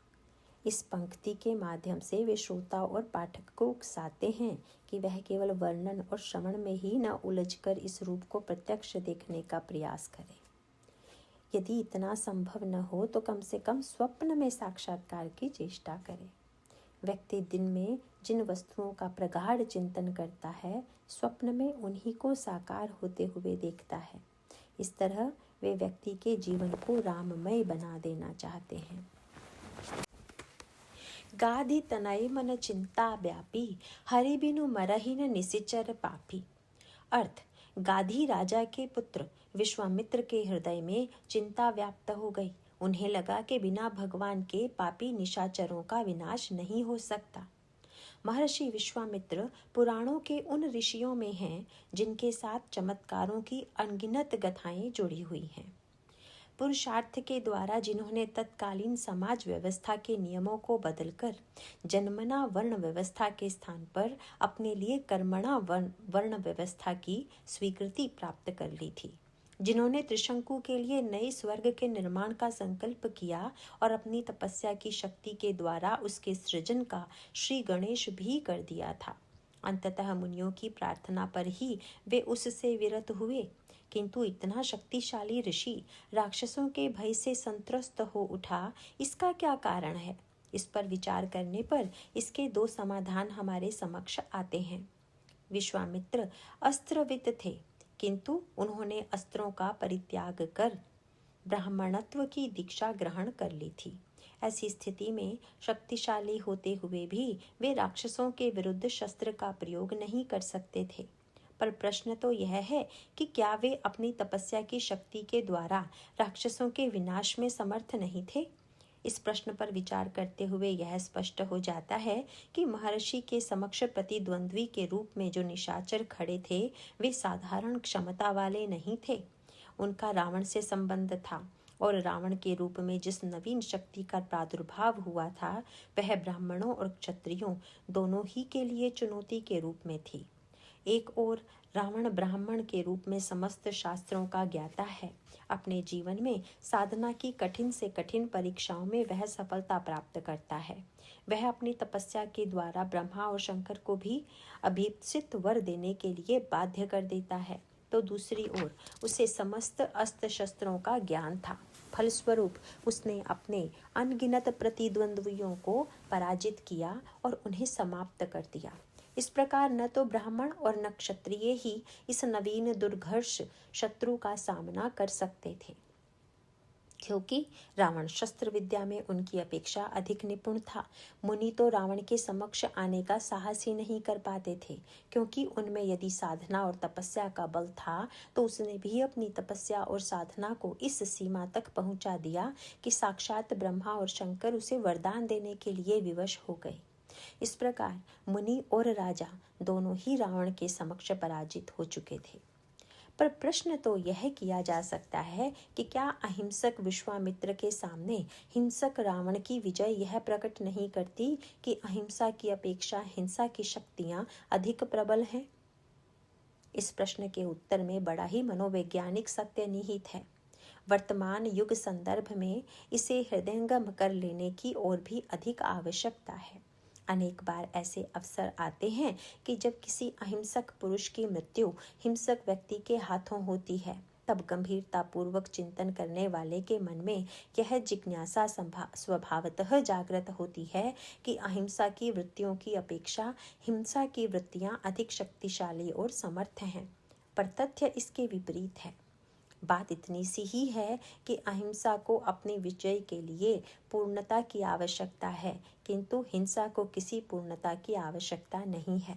इस पंक्ति के माध्यम से वे श्रोता और पाठक को उकसाते हैं कि वह केवल वर्णन और श्रवण में ही न उलझकर इस रूप को प्रत्यक्ष देखने का प्रयास करे। यदि इतना संभव न हो तो कम से कम स्वप्न में साक्षात्कार की चेष्टा करे। व्यक्ति दिन में जिन वस्तुओं का प्रगाढ़ चिंतन करता है, स्वप्न में उन्हीं को साकार होते हुए देखता है। इस तरह वे व्यक्ति के जीवन को राममय बना देना चाहते हैं। गाधि तनय मन चिंता व्यापी, हरि बिनु मरहि न निसिचर पापी। अर्थ, गाधी राजा के पुत्र विश्वामित्र के हृदय में चिंता व्याप्त हो गई। उन्हें लगा कि बिना भगवान के पापी निशाचरों का विनाश नहीं हो सकता। महर्षि विश्वामित्र पुराणों के उन ऋषियों में हैं जिनके साथ चमत्कारों की अनगिनत गाथाएं जुड़ी हुई हैं। पुरुषार्थ के द्वारा जिन्होंने तत्कालीन समाज व्यवस्था के नियमों को बदलकर जन्मना वर्ण व्यवस्था के स्थान पर अपने लिए कर्मणा वर्ण व्यवस्था की स्वीकृति प्राप्त कर ली थी, जिन्होंने त्रिशंकु के लिए नए स्वर्ग के निर्माण का संकल्प किया और अपनी तपस्या की शक्ति के द्वारा उसके सृजन का श्री गणेश भी कर दिया था। अंततः मुनियों की प्रार्थना पर ही वे उससे विरत हुए, किंतु इतना शक्तिशाली ऋषि राक्षसों के भय से संत्रस्त हो उठा, इसका क्या कारण है? इस पर विचार करने पर इसके दो समाधान हमारे समक्ष आते हैं। विश्वामित्र अस्त्रविद थे, किंतु उन्होंने अस्त्रों का परित्याग कर ब्राह्मणत्व की दीक्षा ग्रहण कर ली थी। ऐसी स्थिति में शक्तिशाली होते हुए भी वे राक्षसों के विरुद्ध शस्त्र का प्रयोग नहीं कर सकते थे। पर प्रश्न तो यह है कि क्या वे अपनी तपस्या की शक्ति के द्वारा राक्षसों के विनाश में समर्थ नहीं थे? इस प्रश्न पर विचार करते हुए यह स्पष्ट हो जाता है कि महर्षि के समक्ष प्रतिद्वंद्वी के रूप में जो निशाचर खड़े थे, वे साधारण क्षमता वाले नहीं थे। उनका रावण से संबंध था, और रावण के रूप में जिस नवीन शक्ति का प्रादुर्भाव हुआ था, वह ब्राह्मणों और क्षत्रियों दोनों ही के लिए चुनौती के रूप में थी। एक ओर रावण ब्राह्मण के रूप में समस्त शास्त्रों का ज्ञाता है। अपने जीवन में साधना की कठिन से कठिन परीक्षाओं में वह सफलता प्राप्त करता है। वह अपनी तपस्या के द्वारा ब्रह्मा और शंकर को भी अभीप्सित वर देने के लिए बाध्य कर देता है। तो दूसरी ओर उसे समस्त अस्त्र शस्त्रों का ज्ञान था। फलस्वरूप उसने अपने अनगिनत प्रतिद्वंद्वियों को पराजित किया और उन्हें समाप्त कर दिया। इस प्रकार न तो ब्राह्मण और न क्षत्रिय ही इस नवीन दुर्घर्ष शत्रु का सामना कर सकते थे, क्योंकि रावण शस्त्र विद्या में उनकी अपेक्षा अधिक निपुण था। मुनि तो रावण के समक्ष आने का साहस ही नहीं कर पाते थे, क्योंकि उनमें यदि साधना और तपस्या का बल था तो उसने भी अपनी तपस्या और साधना को इस सीमा तक पहुंचा दिया कि साक्षात ब्रह्मा और शंकर उसे वरदान देने के लिए विवश हो गए। इस प्रकार मुनि और राजा दोनों ही रावण के समक्ष पराजित हो चुके थे। पर प्रश्न तो यह किया जा सकता है कि क्या अहिंसक विश्वामित्र के सामने हिंसक रावण की विजय यह प्रकट नहीं करती कि अहिंसा की अपेक्षा हिंसा की शक्तियां अधिक प्रबल हैं? इस प्रश्न के उत्तर में बड़ा ही मनोवैज्ञानिक सत्य निहित है। वर्तमान युग संदर्भ में इसे हृदयंगम कर लेने की और भी अधिक आवश्यकता है। अनेक बार ऐसे अवसर आते हैं कि जब किसी अहिंसक पुरुष की मृत्यु हिंसक व्यक्ति के हाथों होती है, तब गंभीरता पूर्वक चिंतन करने वाले के मन में यह जिज्ञासा स्वभावतः जागृत होती है कि अहिंसा की वृत्तियों की अपेक्षा हिंसा की वृत्तियां अधिक शक्तिशाली और समर्थ हैं, पर तथ्य इसके विपरीत है। बात इतनी सी ही है कि अहिंसा को अपनी विजय के लिए पूर्णता की आवश्यकता है, किंतु हिंसा को किसी पूर्णता की आवश्यकता नहीं है।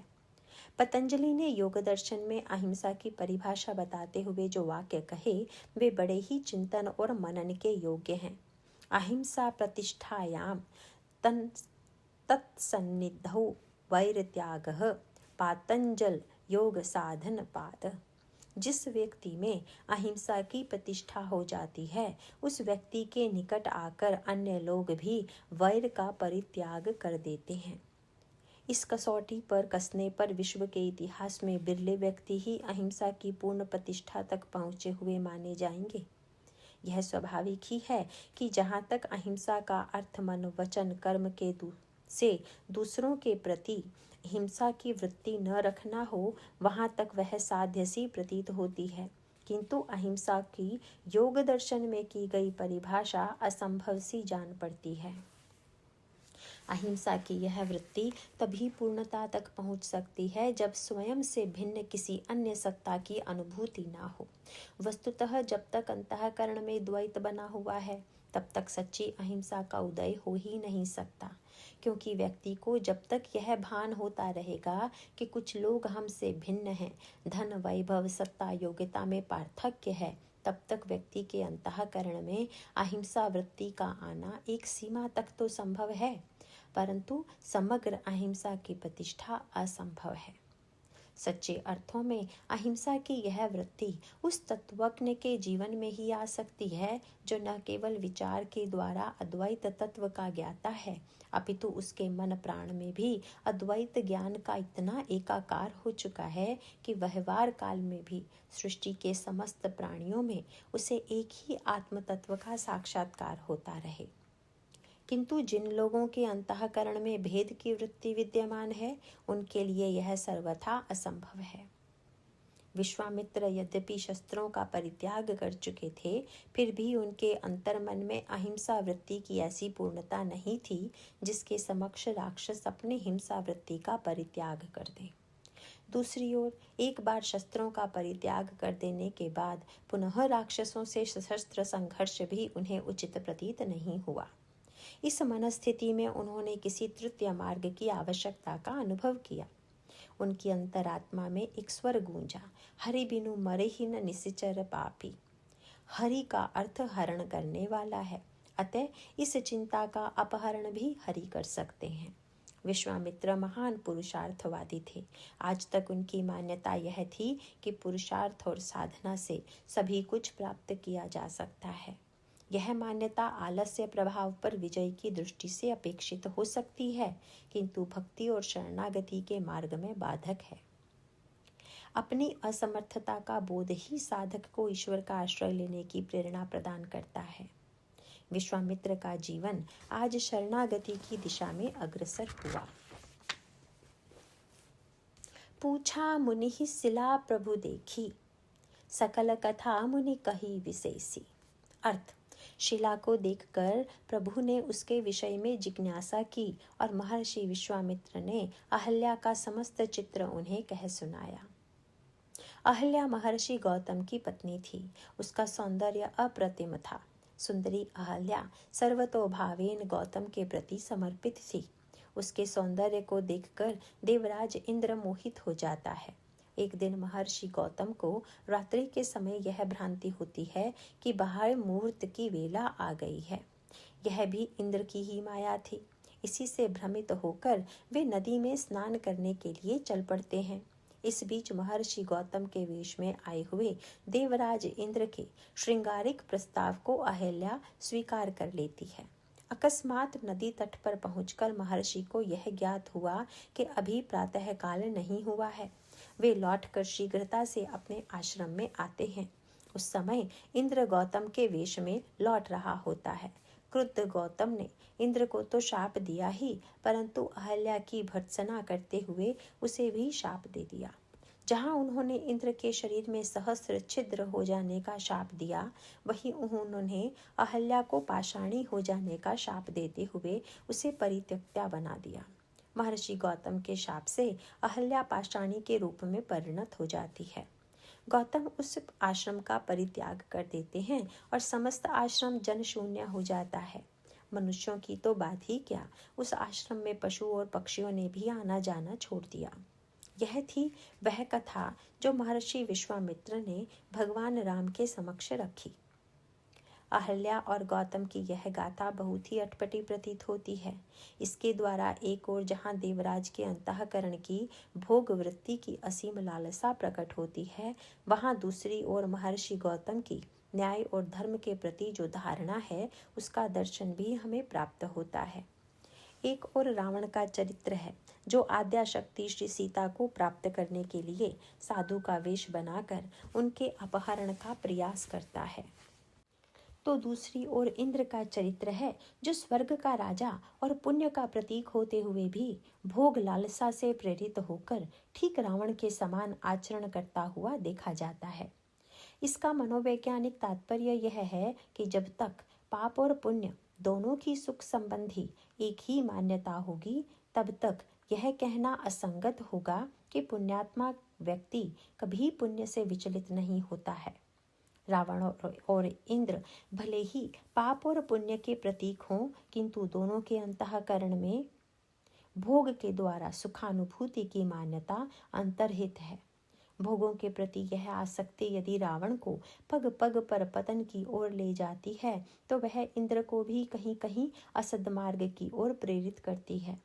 पतंजलि ने योग दर्शन में अहिंसा की परिभाषा बताते हुए जो वाक्य कहे वे बड़े ही चिंतन और मनन के योग्य हैं। अहिंसा प्रतिष्ठायाम तत्सन्निधौ वैरत्यागः पातंजल योग साधन पाद। जिस व्यक्ति में अहिंसा की प्रतिष्ठा हो जाती है उस व्यक्ति के निकट आकर अन्य लोग भी वैर का परित्याग कर देते हैं। इस कसौटी पर कसने पर विश्व के इतिहास में बिरले व्यक्ति ही अहिंसा की पूर्ण प्रतिष्ठा तक पहुँचे हुए माने जाएंगे। यह स्वाभाविक ही है कि जहाँ तक अहिंसा का अर्थ मन वचन कर्म के से दूसरों के प्रति हिंसा की वृत्ति न रखना हो, वहाँ तक वह साध्य सी प्रतीत होती है, किंतु अहिंसा की योग दर्शन में की गई परिभाषा असंभव सी जान पड़ती है। अहिंसा की यह वृत्ति तभी पूर्णता तक पहुंच सकती है जब स्वयं से भिन्न किसी अन्य सत्ता की अनुभूति ना हो। वस्तुतः जब तक अंतःकरण में द्वैत बना हुआ है तब तक सच्ची अहिंसा का उदय हो ही नहीं सकता, क्योंकि व्यक्ति को जब तक यह भान होता रहेगा कि कुछ लोग हमसे भिन्न हैं, धन वैभव सत्ता योग्यता में पार्थक्य है, तब तक व्यक्ति के अंतःकरण में अहिंसा वृत्ति का आना एक सीमा तक तो संभव है, परंतु समग्र अहिंसा की प्रतिष्ठा असंभव है। सच्चे अर्थों में अहिंसा की यह वृत्ति उस तत्वज्ञ के जीवन में ही आ सकती है जो न केवल विचार के द्वारा अद्वैत तत्व का ज्ञाता है, अपितु उसके मन प्राण में भी अद्वैत ज्ञान का इतना एकाकार हो चुका है कि व्यवहार काल में भी सृष्टि के समस्त प्राणियों में उसे एक ही आत्म तत्व का साक्षात्कार होता रहे। किंतु जिन लोगों के अंतःकरण में भेद की वृत्ति विद्यमान है उनके लिए यह सर्वथा असंभव है। विश्वामित्र यद्यपि शस्त्रों का परित्याग कर चुके थे, फिर भी उनके अंतर्मन में अहिंसा वृत्ति की ऐसी पूर्णता नहीं थी जिसके समक्ष राक्षस अपने हिंसा वृत्ति का परित्याग कर दे। दूसरी ओर एक बार शस्त्रों का परित्याग कर देने के बाद पुनः राक्षसों से सशस्त्र संघर्ष भी उन्हें उचित प्रतीत नहीं हुआ। इस मनस्थिति में उन्होंने किसी तृतीय मार्ग की आवश्यकता का अनुभव किया। उनकी अंतरात्मा में एक स्वर गूंजा, हरि बिनु मरे ही न निश्चर पापी। हरि का अर्थ हरण करने वाला है, अतः इस चिंता का अपहरण भी हरि कर सकते हैं। विश्वामित्र महान पुरुषार्थवादी थे। आज तक उनकी मान्यता यह थी कि पुरुषार्थ और साधना से सभी कुछ प्राप्त किया जा सकता है। यह मान्यता आलस्य प्रभाव पर विजय की दृष्टि से अपेक्षित हो सकती है, किंतु भक्ति और शरणागति के मार्ग में बाधक है। अपनी असमर्थता का बोध ही साधक को ईश्वर का आश्रय लेने की प्रेरणा प्रदान करता है। विश्वामित्र का जीवन आज शरणागति की दिशा में अग्रसर हुआ। पूछा मुनि सिला प्रभु देखी, सकल कथा मुनि कही विशेषी। अर्थ, शिला को देखकर प्रभु ने उसके विषय में जिज्ञासा की और महर्षि विश्वामित्र ने अहल्या का समस्त चित्र उन्हें कह सुनाया। अहल्या महर्षि गौतम की पत्नी थी। उसका सौंदर्य अप्रतिम था। सुंदरी अहल्या सर्वतोभावेन गौतम के प्रति समर्पित थी। उसके सौंदर्य को देखकर देवराज इंद्र मोहित हो जाता है। एक दिन महर्षि गौतम को रात्रि के समय यह भ्रांति होती है कि बाहर मुहूर्त की वेला आ गई है। यह भी इंद्र की ही माया थी। इसी से भ्रमित होकर वे नदी में स्नान करने के लिए चल पड़ते हैं। इस बीच महर्षि गौतम के वेश में आए हुए देवराज इंद्र के श्रृंगारिक प्रस्ताव को अहल्या स्वीकार कर लेती है। अकस्मात नदी तट पर पहुंचकर महर्षि को यह ज्ञात हुआ कि अभी प्रातः काल नहीं हुआ है। वे लौटकर शीघ्रता से अपने आश्रम में आते हैं। उस समय इंद्र गौतम के वेश में लौट रहा होता है। क्रुद्ध गौतम ने इंद्र को तो शाप दिया ही, परंतु अहल्या की भर्त्सना करते हुए उसे भी शाप दे दिया। जहाँ उन्होंने इंद्र के शरीर में सहस्र छिद्र हो जाने का शाप दिया, वहीं उन्होंने अहल्या को पाषाणी हो जाने का शाप देते हुए उसे परित्यक्ता बना दिया। महर्षि गौतम के शाप से अहल्या पाषाणी के रूप में परिणत हो जाती है। गौतम उस आश्रम का परित्याग कर देते हैं और समस्त आश्रम जनशून्य हो जाता है। मनुष्यों की तो बात ही क्या, उस आश्रम में पशु और पक्षियों ने भी आना जाना छोड़ दिया। यह थी वह कथा जो महर्षि विश्वामित्र ने भगवान राम के समक्ष रखी। अहल्या और गौतम की यह गाथा बहुत ही अटपटी प्रतीत होती है। इसके द्वारा एक ओर जहाँ देवराज के अंतःकरण की भोग वृत्ति की असीम लालसा प्रकट होती है, वहाँ दूसरी ओर महर्षि गौतम की न्याय और धर्म के प्रति जो धारणा है, उसका दर्शन भी हमें प्राप्त होता है। एक और रावण का चरित्र है, जो आद्या शक्ति श्री सीता को प्राप्त करने के लिए साधु का वेश बनाकर उनके अपहरण का प्रयास करता है। तो दूसरी ओर इंद्र का चरित्र है, जो स्वर्ग का राजा और पुण्य का प्रतीक होते हुए भी भोग लालसा से प्रेरित होकर ठीक रावण के समान आचरण करता हुआ देखा जाता है। इसका मनोवैज्ञानिक तात्पर्य यह है कि जब तक पाप और पुण्य दोनों की सुख संबंधी एक ही मान्यता होगी, तब तक यह कहना असंगत होगा कि पुण्यात्मा व्यक्ति कभी पुण्य से विचलित नहीं होता है। रावण और इंद्र भले ही पाप और पुण्य के प्रतीक हों, किंतु दोनों के अंतःकरण में भोग के द्वारा सुखानुभूति की मान्यता अंतर्हित है। भोगों के प्रति यह आसक्ति यदि रावण को पग पग पर पतन की ओर ले जाती है, तो वह इंद्र को भी कहीं कहीं असद्मार्ग की ओर प्रेरित करती है।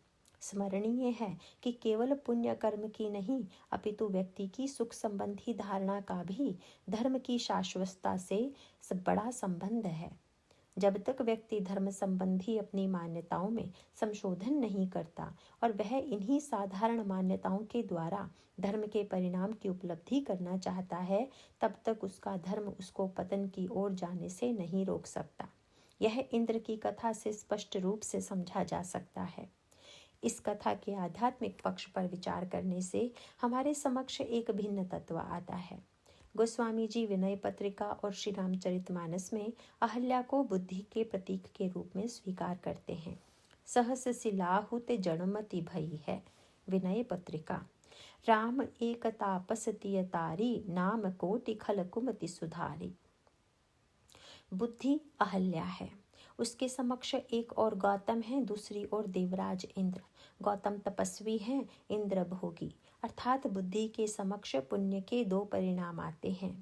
स्मरणीय है कि केवल पुण्य कर्म की नहीं, अपितु व्यक्ति की सुख संबंधी धारणा का भी धर्म की शाश्वतता से बड़ा संबंध है। जब तक व्यक्ति धर्म संबंधी अपनी मान्यताओं में संशोधन नहीं करता और वह इन्हीं साधारण मान्यताओं के द्वारा धर्म के परिणाम की उपलब्धि करना चाहता है, तब तक उसका धर्म उसको पतन की ओर जाने से नहीं रोक सकता। यह इंद्र की कथा से स्पष्ट रूप से समझा जा सकता है। इस कथा के आध्यात्मिक पक्ष पर विचार करने से हमारे समक्ष एक भिन्न तत्व आता है। गोस्वामी जी विनय पत्रिका और श्री रामचरितमानस में अहल्या को बुद्धि के प्रतीक के रूप में स्वीकार करते हैं। सहस सिलाहुत जड़मति भई है। विनय पत्रिका। राम एक तापस तिय तारी, नाम कोटि खल कुमति सुधारी। बुद्धि अहल्या है, उसके समक्ष एक और गौतम है, दूसरी ओर देवराज इंद्र। गौतम तपस्वी हैं, इंद्र भोगी, अर्थात बुद्धि के समक्ष पुण्य के दो परिणाम आते हैं।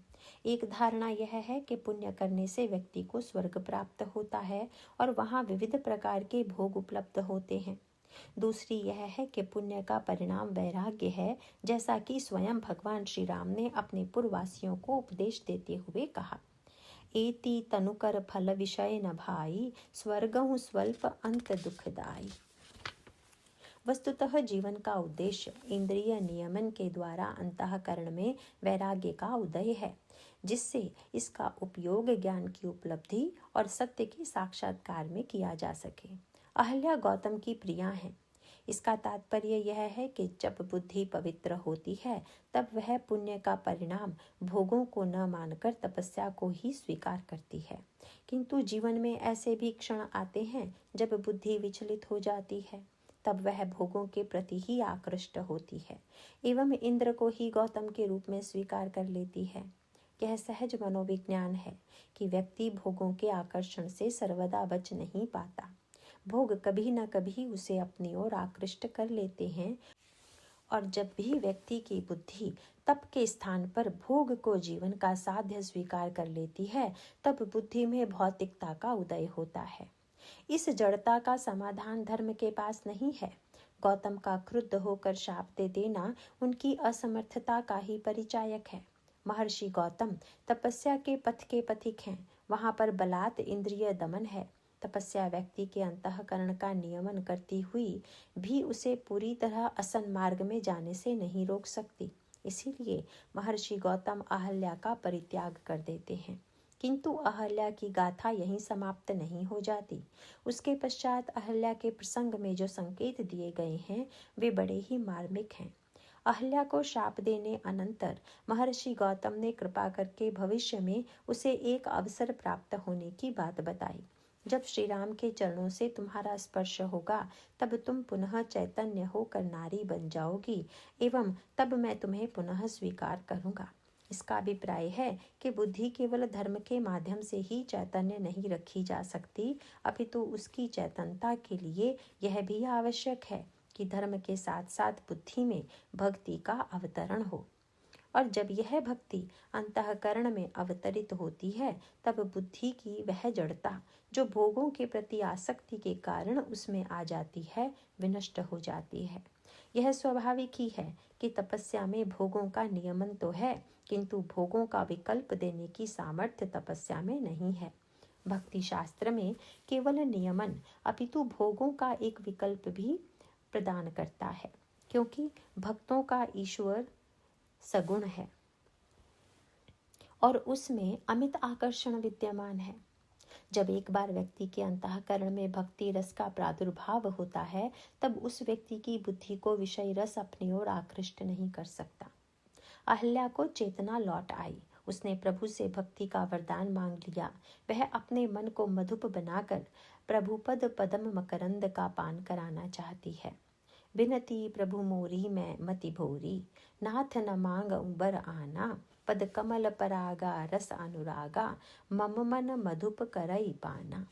एक धारणा यह है कि पुण्य करने से व्यक्ति को स्वर्ग प्राप्त होता है और वहाँ विविध प्रकार के भोग उपलब्ध होते हैं। दूसरी यह है कि पुण्य का परिणाम वैराग्य है, जैसा कि स्वयं भगवान श्री राम ने अपने पूर्ववासियों को उपदेश देते हुए कहा, एति तनुकर फल विषय न भाई, स्वर्गहु स्वल्प अंत दुखदाई। वस्तुतः जीवन का उद्देश्य इंद्रिय नियमन के द्वारा अंतःकरण में वैराग्य का उदय है, जिससे इसका उपयोग ज्ञान की उपलब्धि और सत्य के साक्षात्कार में किया जा सके। अहल्या गौतम की प्रिया है। इसका तात्पर्य यह है कि जब बुद्धि पवित्र होती है, तब वह पुण्य का परिणाम भोगों को न मानकर तपस्या को ही स्वीकार करती है। किंतु जीवन में ऐसे भी क्षण आते हैं जब बुद्धि विचलित हो जाती है, तब वह भोगों के प्रति ही आकृष्ट होती है एवं इंद्र को ही गौतम के रूप में स्वीकार कर लेती है। यह सहज मनोविज्ञान है कि व्यक्ति भोगों के आकर्षण से सर्वदा बच नहीं पाता। भोग कभी न कभी उसे अपनी ओर आकृष्ट कर लेते हैं, और जब भी व्यक्ति की बुद्धि तप के स्थान पर भोग को जीवन का साध्य स्वीकार कर लेती है, तब बुद्धि में भौतिकता का उदय होता है। इस जड़ता का समाधान धर्म के पास नहीं है। गौतम का क्रुद्ध होकर शाप दे देना उनकी असमर्थता का ही परिचायक है। महर्षि गौतम तपस्या के पथ के पथिक हैं। वहाँ पर बलात् इंद्रिय दमन है। तपस्या व्यक्ति के अंतःकरण का नियमन करती हुई भी उसे पूरी तरह असन मार्ग में जाने से नहीं रोक सकती। इसीलिए महर्षि गौतम अहल्या का परित्याग कर देते हैं। किंतु अहल्या की गाथा यहीं समाप्त नहीं हो जाती। उसके पश्चात अहल्या के प्रसंग में जो संकेत दिए गए हैं, वे बड़े ही मार्मिक हैं। अहल्या को शाप देने अनंतर महर्षि गौतम ने कृपा करके भविष्य में उसे एक अवसर प्राप्त होने की बात बताई। जब श्री राम के चरणों से तुम्हारा स्पर्श होगा तब तुम पुनः चैतन्य होकर नारी बन जाओगी एवं तब मैं तुम्हें पुनः स्वीकार करूंगा। इसका अभिप्राय है कि बुद्धि केवल धर्म के माध्यम से ही चैतन्य नहीं रखी जा सकती, अपितु उसकी चैतन्यता के लिए यह भी आवश्यक है कि धर्म के साथ साथ बुद्धि में भक्ति का अवतरण हो। और जब यह भक्ति अंतःकरण में अवतरित होती है तब बुद्धि की वह जड़ता जो भोगों के प्रति आसक्ति के कारण उसमें आ जाती है विनष्ट हो जाती है। यह स्वाभाविक ही है कि तपस्या में भोगों का नियमन तो है, किंतु भोगों का विकल्प देने की सामर्थ्य तपस्या में नहीं है। भक्ति शास्त्र में केवल नियमन अपितु भोगों का एक विकल्प भी प्रदान करता है, क्योंकि भक्तों का ईश्वर सगुण है और उसमें अमित आकर्षण विद्यमान है। जब एक बार व्यक्ति के अंतःकरण में भक्ति रस का प्रादुर्भाव होता है तब उस व्यक्ति की बुद्धि को विषय रस अपनी ओर आकृष्ट नहीं कर सकता। अहल्या को चेतना लौट आई। उसने प्रभु से भक्ति का वरदान मांग लिया। वह अपने मन को मधुप बनाकर प्रभुपद पदम मकरंद का पान कराना चाहती है। बिनती प्रभु मोरी मैं मति भोरी, नाथ न मांग उबर आना, पद कमल परागा रस अनुरागा, मम मन मधुप करई पाना।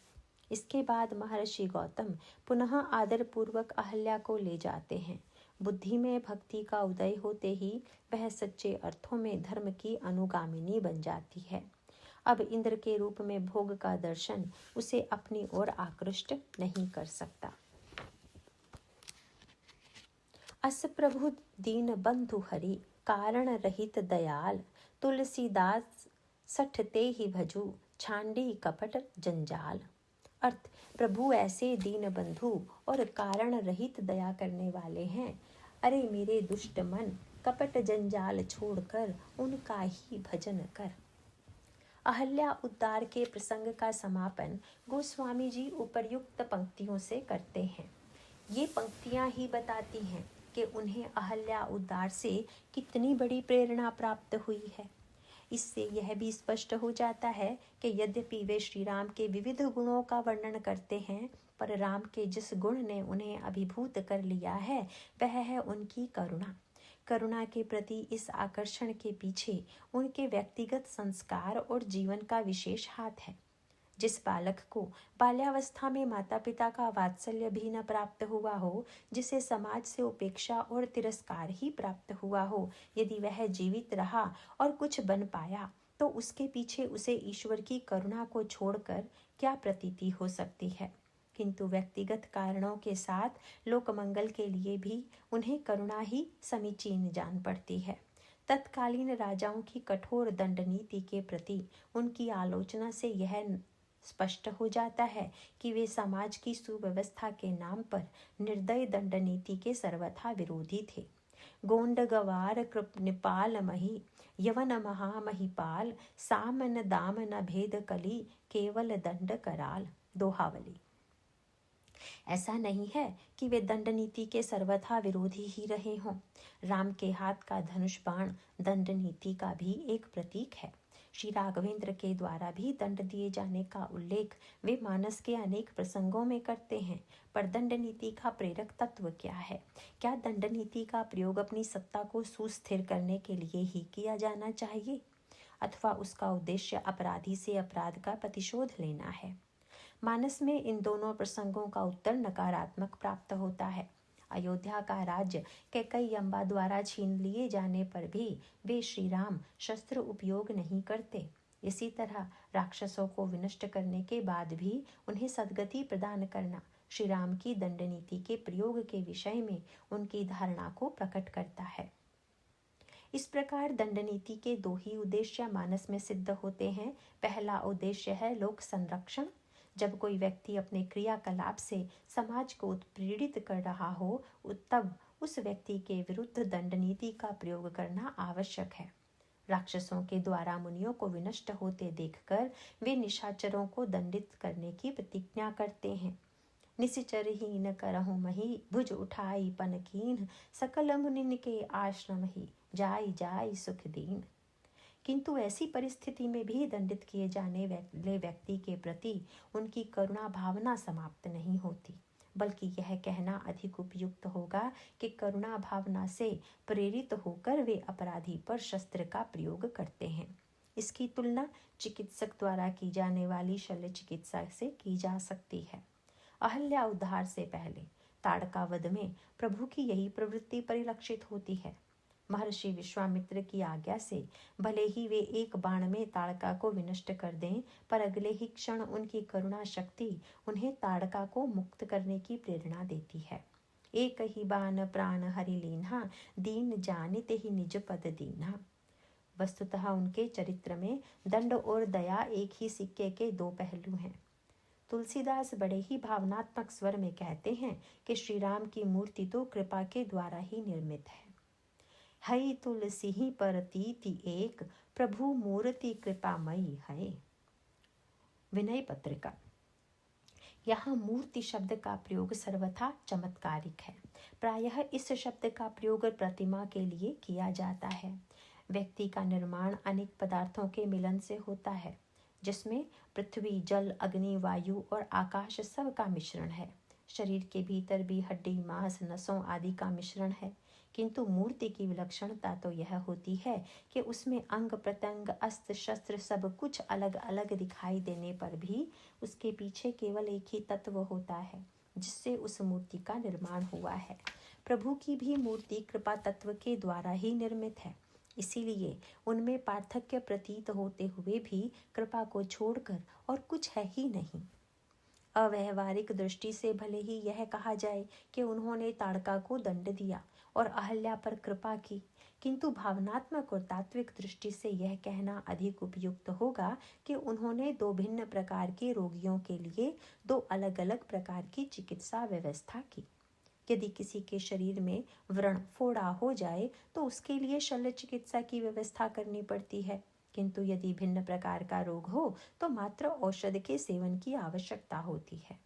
इसके बाद महर्षि गौतम पुनः आदर पूर्वक अहल्या को ले जाते हैं। बुद्धि में भक्ति का उदय होते ही वह सच्चे अर्थों में धर्म की अनुगामिनी बन जाती है। अब इंद्र के रूप में भोग का दर्शन उसे अपनी ओर आकृष्ट नहीं कर सकता। अस प्रभु दीन बंधु हरि, कारण रहित दयाल, तुलसीदास सठते ही भजू, छांडी कपट जंजाल। अर्थ, प्रभु ऐसे दीन बंधु और कारण रहित दया करने वाले हैं। अरे मेरे दुष्ट मन, कपट जंजाल छोड़कर उनका ही भजन कर। अहल्या उद्धार के प्रसंग का समापन गोस्वामी जी उपर्युक्त पंक्तियों से करते हैं। ये पंक्तियां ही बताती हैं कि उन्हें अहल्या उद्धार से कितनी बड़ी प्रेरणा प्राप्त हुई है। इससे यह भी स्पष्ट हो जाता है कि यद्यपि वे श्री राम के विविध गुणों का वर्णन करते हैं, पर राम के जिस गुण ने उन्हें अभिभूत कर लिया है वह है उनकी करुणा। करुणा के प्रति इस आकर्षण के पीछे उनके व्यक्तिगत संस्कार और जीवन का विशेष हाथ है। जिस बालक को बाल्यावस्था में माता पिता का वात्सल्य भी न प्राप्त हुआ हो, जिसे समाज से उपेक्षा और तिरस्कार ही प्राप्त हुआ हो, यदि वह जीवित रहा और कुछ बन पाया तो उसके पीछे उसे ईश्वर की करुणा को छोड़कर क्या प्रतीति हो सकती है। किंतु व्यक्तिगत कारणों के साथ लोकमंगल के लिए भी उन्हें करुणा ही समीचीन जान पड़ती है। तत्कालीन राजाओं की कठोर दंड नीति के प्रति उनकी आलोचना से यह स्पष्ट हो जाता है कि वे समाज की सुव्यवस्था के नाम पर निर्दय दंड नीति के सर्वथा विरोधी थे। गोंड गवार कृप निपाल मही, यवन महामहिपाल, सामन दामन भेद कली, केवल दंड कराल। दोहावली। ऐसा नहीं है कि वे दंड नीति के सर्वथा विरोधी ही रहे हों। राम के हाथ का धनुष बाण दंड नीति का भी एक प्रतीक है। श्री राघवेंद्र के द्वारा भी दंड दिए जाने का उल्लेख वे मानस के अनेक प्रसंगों में करते हैं, पर दंड नीति का प्रेरक तत्व क्या है? क्या दंड नीति का प्रयोग अपनी सत्ता को सुस्थिर करने के लिए ही किया जाना चाहिए, अथवा उसका उद्देश्य अपराधी से अपराध का प्रतिशोध लेना है? मानस में इन दोनों प्रसंगों का उत्तर नकारात्मक प्राप्त होता है। अयोध्या का राज्य कैकेयी अम्बा द्वारा छीन लिए जाने पर भी वे श्री राम शस्त्र उपयोग नहीं करते। इसी तरह राक्षसों को विनष्ट करने के बाद भी उन्हें सद्गति प्रदान करना श्री राम की दंड नीति के प्रयोग के विषय में उनकी धारणा को प्रकट करता है। इस प्रकार दंड नीति के दो ही उद्देश्य मानस में सिद्ध होते हैं। पहला उद्देश्य है लोक संरक्षण। जब कोई व्यक्ति अपने क्रियाकलाप से समाज को उत्पीड़ित कर रहा हो तब उस व्यक्ति के विरुद्ध दंड नीति का प्रयोग करना आवश्यक है। राक्षसों के द्वारा मुनियों को विनष्ट होते देखकर वे निशाचरों को दंडित करने की प्रतिज्ञा करते हैं। निशिचरहीन करहु मही, भुज उठाई पन कीन्ह, सकल मुनिन के आश्रम ही, जाई जाई सुख दीन। किंतु ऐसी परिस्थिति में भी दंडित किए जाने वाले व्यक्ति के प्रति उनकी करुणा भावना समाप्त नहीं होती, बल्कि यह कहना अधिक उपयुक्त होगा कि करुणा भावना से प्रेरित होकर वे अपराधी पर शस्त्र का प्रयोग करते हैं। इसकी तुलना चिकित्सक द्वारा की जाने वाली शल्य चिकित्सा से की जा सकती है। अहल्या उद्धार से पहले ताड़का वध में प्रभु की यही प्रवृत्ति परिलक्षित होती है। महर्षि विश्वामित्र की आज्ञा से भले ही वे एक बाण में ताड़का को विनष्ट कर दें, पर अगले ही क्षण उनकी करुणा शक्ति उन्हें ताड़का को मुक्त करने की प्रेरणा देती है। एक ही बाण प्राण हरि लीन्हा, दीन जानिते ही निज पद दीन्हा। वस्तुतः उनके चरित्र में दंड और दया एक ही सिक्के के दो पहलू हैं। तुलसीदास बड़े ही भावनात्मक स्वर में कहते हैं कि श्री राम की मूर्ति तो कृपा के द्वारा ही निर्मित है। हई तुलसी ही परतीति एक, प्रभु मूर्ति कृपामयी है। विनय पत्रिका। यहाँ मूर्ति शब्द का प्रयोग सर्वथा चमत्कारिक है। प्रायः इस शब्द का प्रयोग प्रतिमा के लिए किया जाता है। व्यक्ति का निर्माण अनेक पदार्थों के मिलन से होता है, जिसमें पृथ्वी, जल, अग्नि, वायु और आकाश सब का मिश्रण है। शरीर के भीतर भी हड्डी, मांस, नसों आदि का मिश्रण है। किंतु मूर्ति की विलक्षणता तो यह होती है कि उसमें अंग प्रत्यंग, अस्त्र शस्त्र सब कुछ अलग अलग दिखाई देने पर भी उसके पीछे केवल एक ही तत्व होता है, जिससे उस मूर्ति का निर्माण हुआ है। प्रभु की भी मूर्ति कृपा तत्व के द्वारा ही निर्मित है। इसीलिए उनमें पार्थक्य प्रतीत होते हुए भी कृपा को छोड़कर और कुछ है ही नहीं। अव्यवहारिक दृष्टि से भले ही यह कहा जाए कि उन्होंने ताड़का को दंड दिया और अहल्या पर कृपा की, किंतु भावनात्मक और तात्विक दृष्टि से यह कहना अधिक उपयुक्त होगा कि उन्होंने दो भिन्न प्रकार के रोगियों के लिए दो अलग अलग प्रकार की चिकित्सा व्यवस्था की। यदि किसी के शरीर में व्रण, फोड़ा हो जाए तो उसके लिए शल्य चिकित्सा की व्यवस्था करनी पड़ती है, किंतु यदि भिन्न प्रकार का रोग हो तो मात्र औषध के सेवन की आवश्यकता होती है।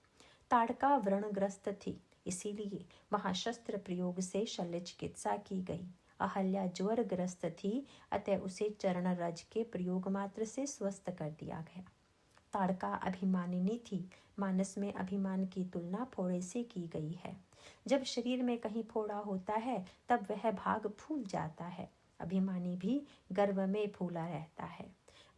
ताड़का व्रणग्रस्त थी, इसीलिए वहां शस्त्र प्रयोग से शल्य चिकित्सा की गई। अहल्या ज्वरग्रस्त थी, अतः उसे चरण रज के प्रयोग मात्र से स्वस्थ कर दिया गया। ताड़का अभिमानिनी थी, मानस में अभिमान की तुलना फोड़े से की गई है। जब शरीर में कहीं फोड़ा होता है तब वह भाग फूल जाता है। अभिमानी भी गर्व में फूला रहता है।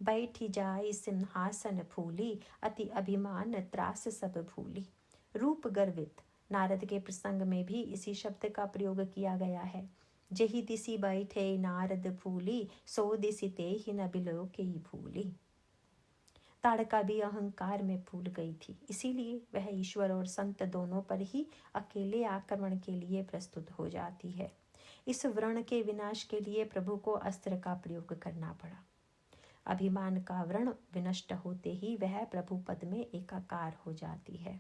बैठी जाई सिंहासन फूली, अति अभिमान त्रास सब भूली। रूप गर्वित, नारद के प्रसंग में भी इसी शब्द का प्रयोग किया गया है। जही दिसी बैठे नारद फूली, सो दिसी ते ही न बिलो के ही भूली। ताड़का भी अहंकार में फूल गई थी, इसीलिए वह ईश्वर और संत दोनों पर ही अकेले आक्रमण के लिए प्रस्तुत हो जाती है। इस व्रण के विनाश के लिए प्रभु को अस्त्र का प्रयोग करना पड़ा। अभिमान का व्रण विनष्ट होते ही वह प्रभु पद में एकाकार हो जाती है।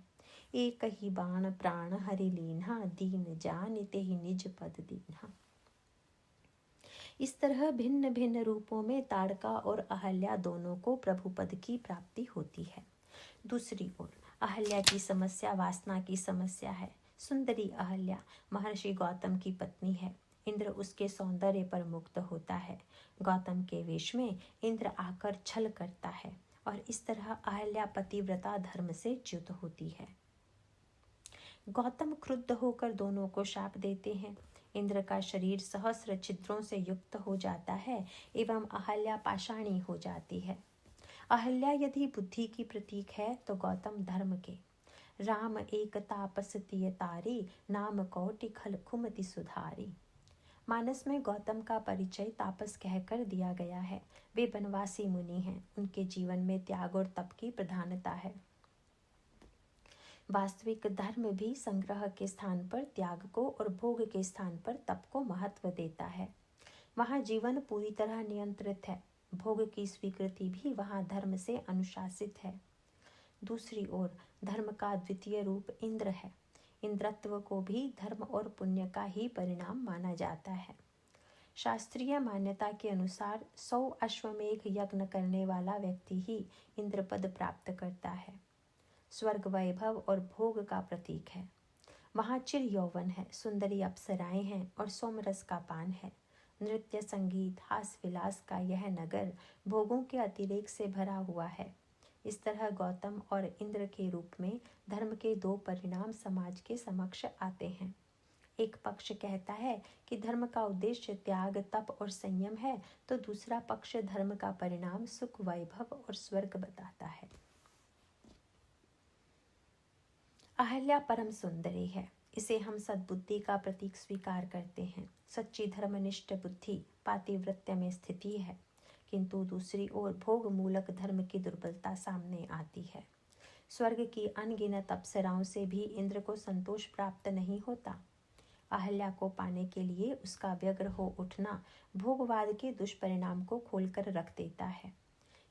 एक ही बाण प्राण हरि लीन्हा, दीन जानिते ही निज पद दीन्हा। इस तरह भिन्न भिन्न रूपों में ताड़का और अहल्या दोनों को प्रभु पद की प्राप्ति होती है। दूसरी ओर अहल्या की समस्या वासना की समस्या है। सुंदरी अहल्या महर्षि गौतम की पत्नी है। इंद्र उसके सौंदर्य पर मुग्ध होता है। गौतम के वेश में इंद्र आकर छल करता है और इस तरह अहल्या पतिव्रता धर्म से च्युत होती है। गौतम क्रुद्ध होकर दोनों को शाप देते हैं। इंद्र का शरीर सहस्र छिद्रों से युक्त हो जाता है एवं अहल्या पाषाणी हो जाती है। अहल्या यदि बुद्धि की प्रतीक है तो गौतम धर्म के। राम एक तापस तिय तारी, नाम कोटि खल खुमति सुधारी। मानस में गौतम का परिचय तापस कहकर दिया गया है। वे बनवासी मुनि हैं। उनके जीवन में त्याग और तप की प्रधानता है। वास्तविक धर्म भी संग्रह के स्थान पर त्याग को और भोग के स्थान पर तप को महत्व देता है। वहाँ जीवन पूरी तरह नियंत्रित है। भोग की स्वीकृति भी वहाँ धर्म से अनुशासित है। दूसरी ओर धर्म का द्वितीय रूप इंद्र है। इंद्रत्व को भी धर्म और पुण्य का ही परिणाम माना जाता है। शास्त्रीय मान्यता के अनुसार 100 अश्वमेघ यज्ञ करने वाला व्यक्ति ही इंद्र पद प्राप्त करता है। स्वर्ग वैभव और भोग का प्रतीक है। वहाँ चिर यौवन है, सुंदरी अप्सराएं हैं और सोमरस का पान है। नृत्य, संगीत, हास विलास का यह नगर भोगों के अतिरेक से भरा हुआ है। इस तरह गौतम और इंद्र के रूप में धर्म के दो परिणाम समाज के समक्ष आते हैं। एक पक्ष कहता है कि धर्म का उद्देश्य त्याग, तप और संयम है, तो दूसरा पक्ष धर्म का परिणाम सुख, वैभव और स्वर्ग बताता है। अहल्या परम सुंदरी है। इसे हम सद्बुद्धि का प्रतीक स्वीकार करते हैं। सच्ची धर्मनिष्ठ बुद्धि पातिव्रत्य में स्थिति है, किंतु दूसरी ओर भोग मूलक धर्म की दुर्बलता सामने आती है। स्वर्ग की अनगिनत अप्सराओं से भी इंद्र को संतोष प्राप्त नहीं होता। अहल्या को पाने के लिए उसका व्यग्र हो उठना भोगवाद के दुष्परिणाम को खोलकर रख देता है।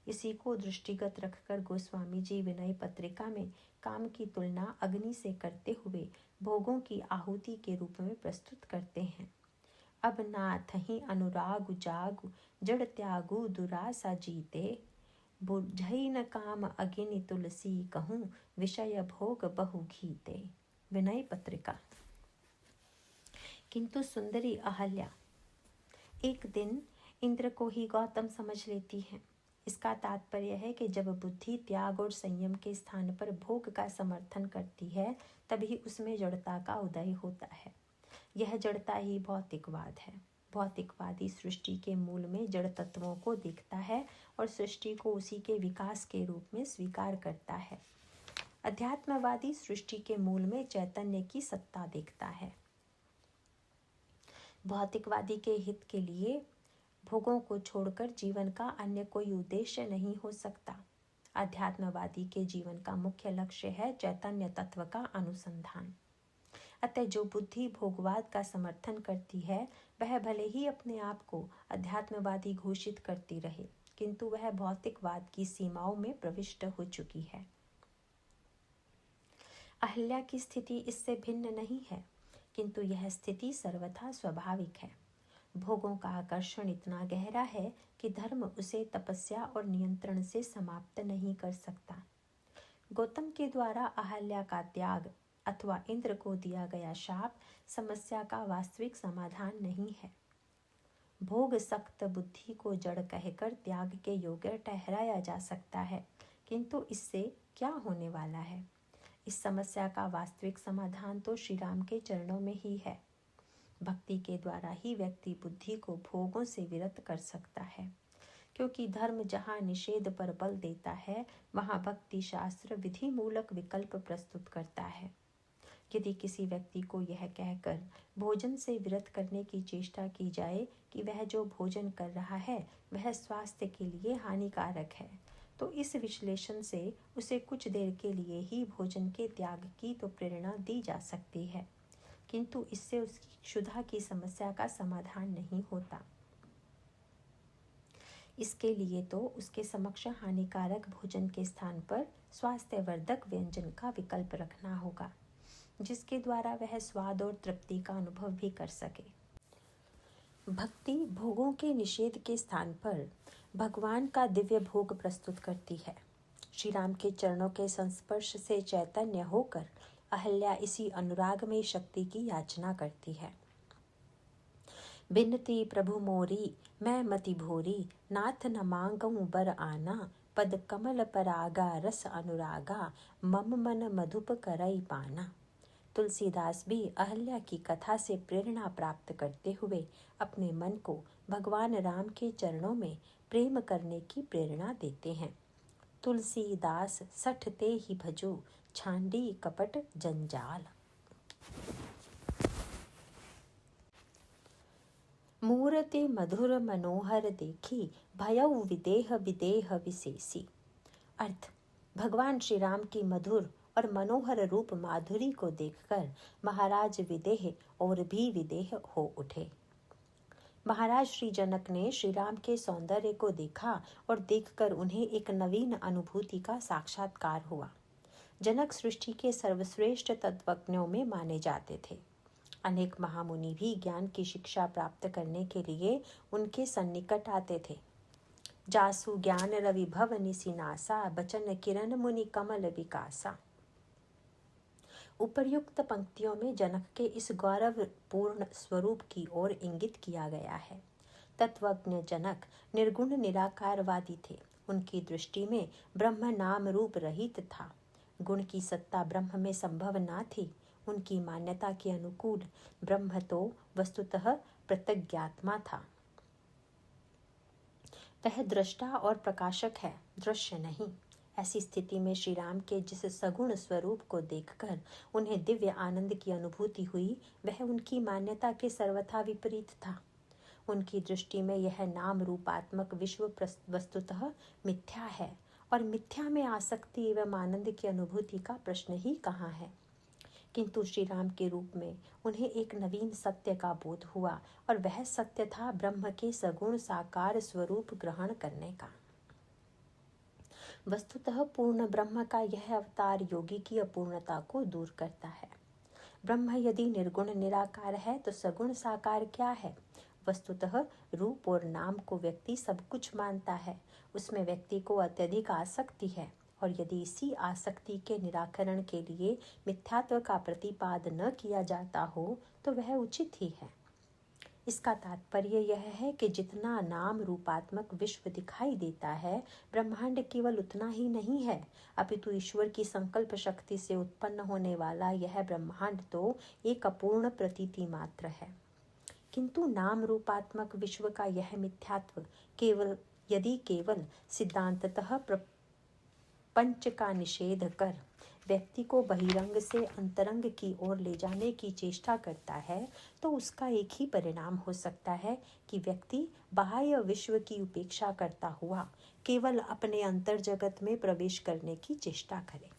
इसी को दृष्टिगत रखकर गोस्वामी जी विनय पत्रिका में काम की तुलना अग्नि से करते हुए भोगों की आहुति के रूप में प्रस्तुत करते हैं। अब नाथ ही अनुराग जागु, जड़ त्यागु दुरासा जीते, बुझई न काम अगिनि तुलसी कहूँ, विषय भोग बहु घीते। विनय पत्रिका। किंतु सुंदरी अहल्या एक दिन इंद्र को ही गौतम समझ लेती है। इसका तात्पर्य है कि जब बुद्धि त्याग और संयम के स्थान पर भोग का समर्थन करती है, तभी उसमें जड़ता का उदय होता है। यह जड़ता ही भौतिकवाद है। भौतिकवादी सृष्टि के मूल में जड़ तत्वों को देखता है और सृष्टि को उसी के विकास के रूप में स्वीकार करता है। अध्यात्मवादी सृष्टि के मूल में चैतन्य की सत्ता देखता है। भौतिकवादी के हित के लिए भोगों को छोड़कर जीवन का अन्य कोई उद्देश्य नहीं हो सकता। अध्यात्मवादी के जीवन का मुख्य लक्ष्य है चैतन्य तत्व का अनुसंधान। अतः जो बुद्धि भोगवाद का समर्थन करती है, वह भले ही अपने आप को अध्यात्मवादी घोषित करती रहे, किंतु वह भौतिकवाद की सीमाओं में प्रविष्ट हो चुकी है। अहल्या की स्थिति इससे भिन्न नहीं है, किंतु यह स्थिति सर्वथा स्वाभाविक है। भोगों का आकर्षण इतना गहरा है कि धर्म उसे तपस्या और नियंत्रण से समाप्त नहीं कर सकता। गौतम के द्वारा अहल्या का त्याग अथवा इंद्र को दिया गया शाप समस्या का वास्तविक समाधान नहीं है। भोग सख्त बुद्धि को जड़ कहकर त्याग के योग्य ठहराया जा सकता है, किंतु इससे क्या होने वाला है? इस समस्या का वास्तविक समाधान तो श्री राम के चरणों में ही है। भक्ति के द्वारा ही व्यक्ति बुद्धि को भोगों से विरत कर सकता है, क्योंकि धर्म जहाँ निषेध पर बल देता है, वहाँ भक्ति शास्त्र विधि मूलक विकल्प प्रस्तुत करता है। यदि किसी व्यक्ति को यह कहकर भोजन से विरत करने की चेष्टा की जाए कि वह जो भोजन कर रहा है वह स्वास्थ्य के लिए हानिकारक है, तो इस विश्लेषण से उसे कुछ देर के लिए ही भोजन के त्याग की तो प्रेरणा दी जा सकती है, किंतु इससे उसकी क्षुधा की समस्या का समाधान नहीं होता। इसके लिए तो उसके समक्ष हानिकारक भोजन के स्थान पर स्वास्थ्यवर्धक व्यंजन का विकल्प रखना होगा, जिसके द्वारा वह स्वाद और तृप्ति का अनुभव भी कर सके। भक्ति भोगों के निषेध के स्थान पर भगवान का दिव्य भोग प्रस्तुत करती है। श्री राम के चरणों के संस्पर्श से चैतन्य होकर अहल्या इसी अनुराग में शक्ति की याचना करती है। बिनती प्रभु मोरी मैं मति भोरी, नाथ न मांगऊं बर आना, पद कमल परागा रस अनुरागा, मम मन मधुप करई पाना। तुलसीदास भी अहल्या की कथा से प्रेरणा प्राप्त करते हुए अपने मन को भगवान राम के चरणों में प्रेम करने की प्रेरणा देते हैं। तुलसीदास सठते ही भजो, छांडी कपट जंजाल। मूर्ति मधुर मनोहर देखी, भयउ विदेह विदेह विशेषी। अर्थ: भगवान श्री राम की मधुर और मनोहर रूप माधुरी को देखकर महाराज विदेह और भी विदेह हो उठे। महाराज श्री जनक ने श्री राम के सौंदर्य को देखा और देखकर उन्हें एक नवीन अनुभूति का साक्षात्कार हुआ। जनक सृष्टि के सर्वश्रेष्ठ तत्वज्ञों में माने जाते थे। अनेक महामुनि भी ज्ञान की शिक्षा प्राप्त करने के लिए उनके सन्निकट आते थे। जासु ज्ञान रवि भव निसिनासा, बचन किरण मुनि कमल विकासा। उपर्युक्त पंक्तियों में जनक के इस गौरवपूर्ण स्वरूप की ओर इंगित किया गया है। तत्वज्ञ जनक निर्गुण निराकारवादी थे। उनकी दृष्टि में ब्रह्म नाम रूप रहित था। गुण की सत्ता ब्रह्म में संभव न थी। उनकी मान्यता के अनुकूल ब्रह्म तो वस्तुतः प्रत्यज्ञात्मा था। वह दृष्टा और प्रकाशक है, दृश्य नहीं। ऐसी स्थिति में श्री राम के जिस सगुण स्वरूप को देखकर उन्हें दिव्य आनंद की अनुभूति हुई, वह उनकी मान्यता के सर्वथा विपरीत था। उनकी दृष्टि में यह नाम रूपात्मक विश्व वस्तुतः मिथ्या है और मिथ्या में आसक्ति एवं आनंद की अनुभूति का प्रश्न ही कहाँ है। किंतु श्री राम के रूप में उन्हें एक नवीन सत्य का बोध हुआ और वह सत्य था ब्रह्म के सगुण साकार स्वरूप ग्रहण करने का। वस्तुतः पूर्ण ब्रह्म का यह अवतार योगी की अपूर्णता को दूर करता है। ब्रह्म यदि निर्गुण निराकार है तो सगुण साकार क्या है? वस्तुतः रूप और नाम को व्यक्ति सब कुछ मानता है। उसमें व्यक्ति को अत्यधिक आसक्ति है और यदि इसी आसक्ति के निराकरण के लिए मिथ्यात्व का प्रतिपाद न किया जाता हो तो वह उचित ही है। इसका तात्पर्य यह है कि जितना नाम रूपात्मक विश्व दिखाई देता है, ब्रह्मांड केवल उतना ही नहीं है, अपितु ईश्वर की संकल्प शक्ति से उत्पन्न होने वाला यह ब्रह्मांड तो एक अपूर्ण प्रतीति मात्र है। किंतु नाम रूपात्मक विश्व का यह मिथ्यात्व केवल सिद्धांततः प्रपंच का निषेध कर व्यक्ति को बहिरंग से अंतरंग की ओर ले जाने की चेष्टा करता है, तो उसका एक ही परिणाम हो सकता है कि व्यक्ति बाह्य विश्व की उपेक्षा करता हुआ केवल अपने अंतर जगत में प्रवेश करने की चेष्टा करे।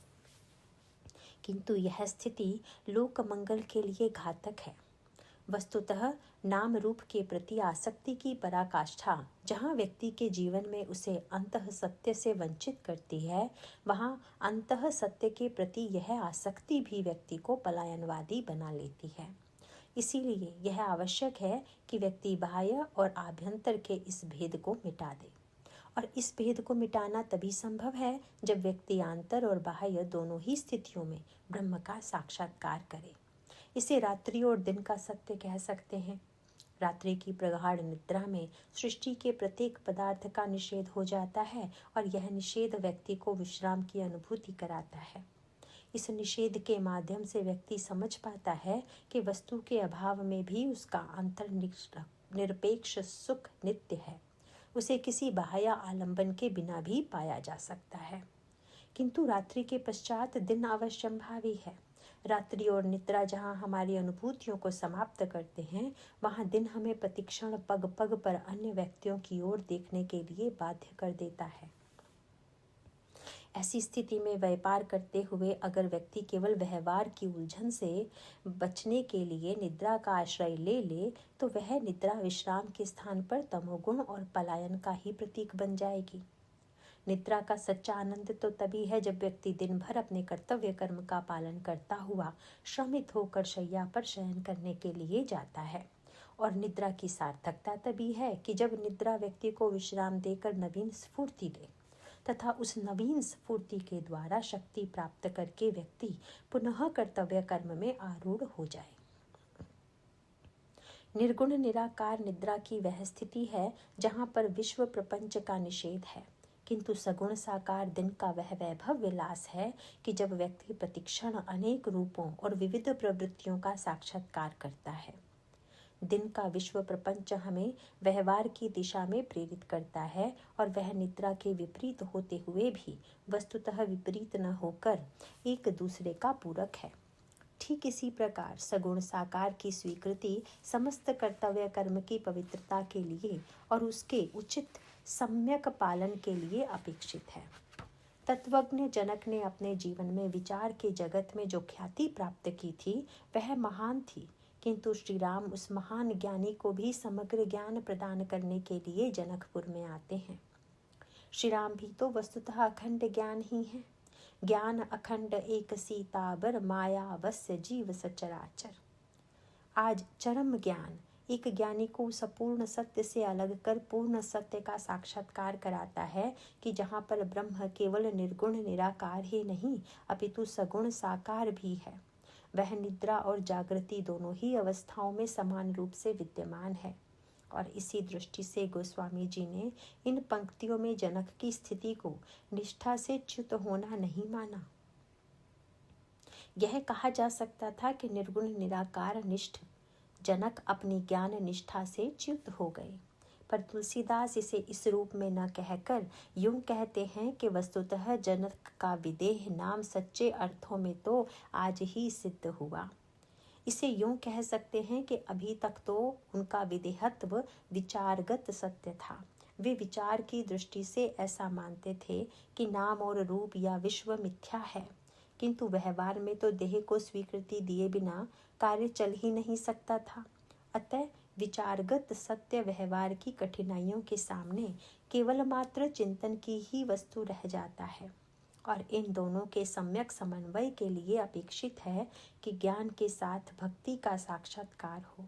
किंतु यह स्थिति लोक मंगल के लिए घातक है। वस्तुतः नाम रूप के प्रति आसक्ति की पराकाष्ठा जहाँ व्यक्ति के जीवन में उसे अंतः सत्य से वंचित करती है, वहाँ अंतः सत्य के प्रति यह आसक्ति भी व्यक्ति को पलायनवादी बना लेती है। इसीलिए यह आवश्यक है कि व्यक्ति बाह्य और आभ्यंतर के इस भेद को मिटा दे, और इस भेद को मिटाना तभी संभव है जब व्यक्ति आंतर और बाह्य दोनों ही स्थितियों में ब्रह्म का साक्षात्कार करे। इसे रात्रि और दिन का सत्य कह सकते हैं। रात्रि की प्रगाढ़ निद्रा में सृष्टि के प्रत्येक पदार्थ का निषेध हो जाता है और यह निषेध व्यक्ति को विश्राम की अनुभूति कराता है। इस निषेध के माध्यम से व्यक्ति समझ पाता है कि वस्तु के अभाव में भी उसका अंतर निरपेक्ष सुख नित्य है। उसे किसी बाह्य आलंबन के बिना भी पाया जा सकता है। किंतु रात्रि के पश्चात दिन अवश्यंभावी है। रात्रि और निद्रा जहाँ हमारी अनुभूतियों को समाप्त करते हैं, वहाँ दिन हमें प्रतिक्षण पग पग पर अन्य व्यक्तियों की ओर देखने के लिए बाध्य कर देता है। ऐसी स्थिति में व्यापार करते हुए अगर व्यक्ति केवल व्यवहार की उलझन से बचने के लिए निद्रा का आश्रय ले ले, तो वह निद्रा विश्राम के स्थान पर तमोगुण और पलायन का ही प्रतीक बन जाएगी। निद्रा का सच्चा आनंद तो तभी है जब व्यक्ति दिन भर अपने कर्तव्य कर्म का पालन करता हुआ श्रमित होकर शैया पर शयन करने के लिए जाता है। और निद्रा की सार्थकता तभी है कि जब निद्रा व्यक्ति को विश्राम देकर नवीन स्फूर्ति दे तथा उस नवीन स्फूर्ति के द्वारा शक्ति प्राप्त करके व्यक्ति पुनः कर्तव्य कर्म में आरूढ़ हो जाए। निर्गुण निराकार निद्रा की वह स्थिति है जहाँ पर विश्व प्रपंच का निषेध है। किंतु सगुण साकार दिन का वह वैभव विलास है कि जब व्यक्ति प्रतिक्षण अनेक रूपों और विविध प्रवृत्तियों का साक्षात्कार करता है। दिन का विश्व प्रपंच हमें व्यवहार की दिशा में प्रेरित करता है और वह निद्रा के विपरीत होते हुए भी वस्तुतः विपरीत न होकर एक दूसरे का पूरक है। ठीक इसी प्रकार सगुण साकार की स्वीकृति समस्त कर्तव्य कर्म की पवित्रता के लिए और उसके उचित सम्यक पालन के लिए अपेक्षित है। तत्वज्ञ जनक ने अपने जीवन में विचार के जगत में जो ख्याति प्राप्त की थी वह महान थी, किंतु श्री राम उस महान ज्ञानी को भी समग्र ज्ञान प्रदान करने के लिए जनकपुर में आते हैं। श्री राम भी तो वस्तुतः अखंड ज्ञान ही है। ज्ञान अखंड एक सीताबर माया वस्य जीव सचराचर। आज चरम ज्ञान एक ज्ञानी को उस अपूर्ण सत्य से अलग कर पूर्ण सत्य का साक्षात्कार कराता है कि जहाँ पर ब्रह्म केवल निर्गुण निराकार ही नहीं अपितु सगुण साकार भी है। वह निद्रा और जागृति दोनों ही अवस्थाओं में समान रूप से विद्यमान है। और इसी दृष्टि से गोस्वामी जी ने इन पंक्तियों में जनक की स्थिति को निष्ठा से च्युत होना नहीं माना। यह कहा जा सकता था कि निर्गुण निराकार निष्ठ जनक अपनी ज्ञान निष्ठा से च्युत हो गए, पर तुलसीदास इसे इस रूप में न कहकर यूं कहते हैं कि वस्तुतः जनक का विदेह नाम सच्चे अर्थों में तो आज ही सिद्ध हुआ। इसे यूं कह सकते हैं कि अभी तक तो उनका विदेहत्व विचारगत सत्य था। वे विचार की दृष्टि से ऐसा मानते थे कि नाम और रूप या विश्व मिथ्या है, किंतु व्यवहार में तो देह को स्वीकृति दिए बिना कार्य चल ही नहीं सकता था। अतः विचारगत सत्य व्यवहार की कठिनाइयों के सामने केवल मात्र चिंतन की ही वस्तु रह जाता है। और इन दोनों के सम्यक समन्वय के लिए अपेक्षित है कि ज्ञान के साथ भक्ति का साक्षात्कार हो,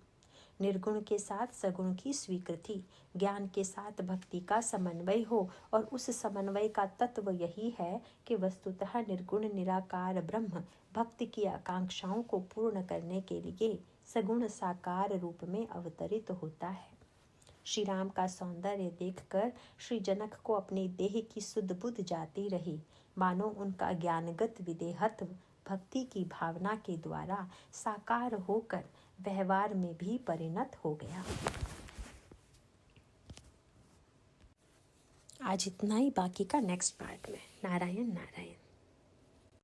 निर्गुण के साथ सगुण की स्वीकृति, ज्ञान के साथ भक्ति का समन्वय हो। और उस समन्वय का तत्व यही है कि वस्तुतः निर्गुण निराकार ब्रह्म भक्ति की आकांक्षाओं को पूर्ण करने के लिए सगुण साकार रूप में अवतरित होता है। श्री राम का सौंदर्य देखकर श्री जनक को अपनी देह की सुध बुध जाती रही, मानो उनका ज्ञानगत विदेहत्व भक्ति की भावना के द्वारा साकार होकर व्यवहार में भी परिणत हो गया। आज इतना ही, बाकी का नेक्स्ट पार्ट में। नारायण नारायण।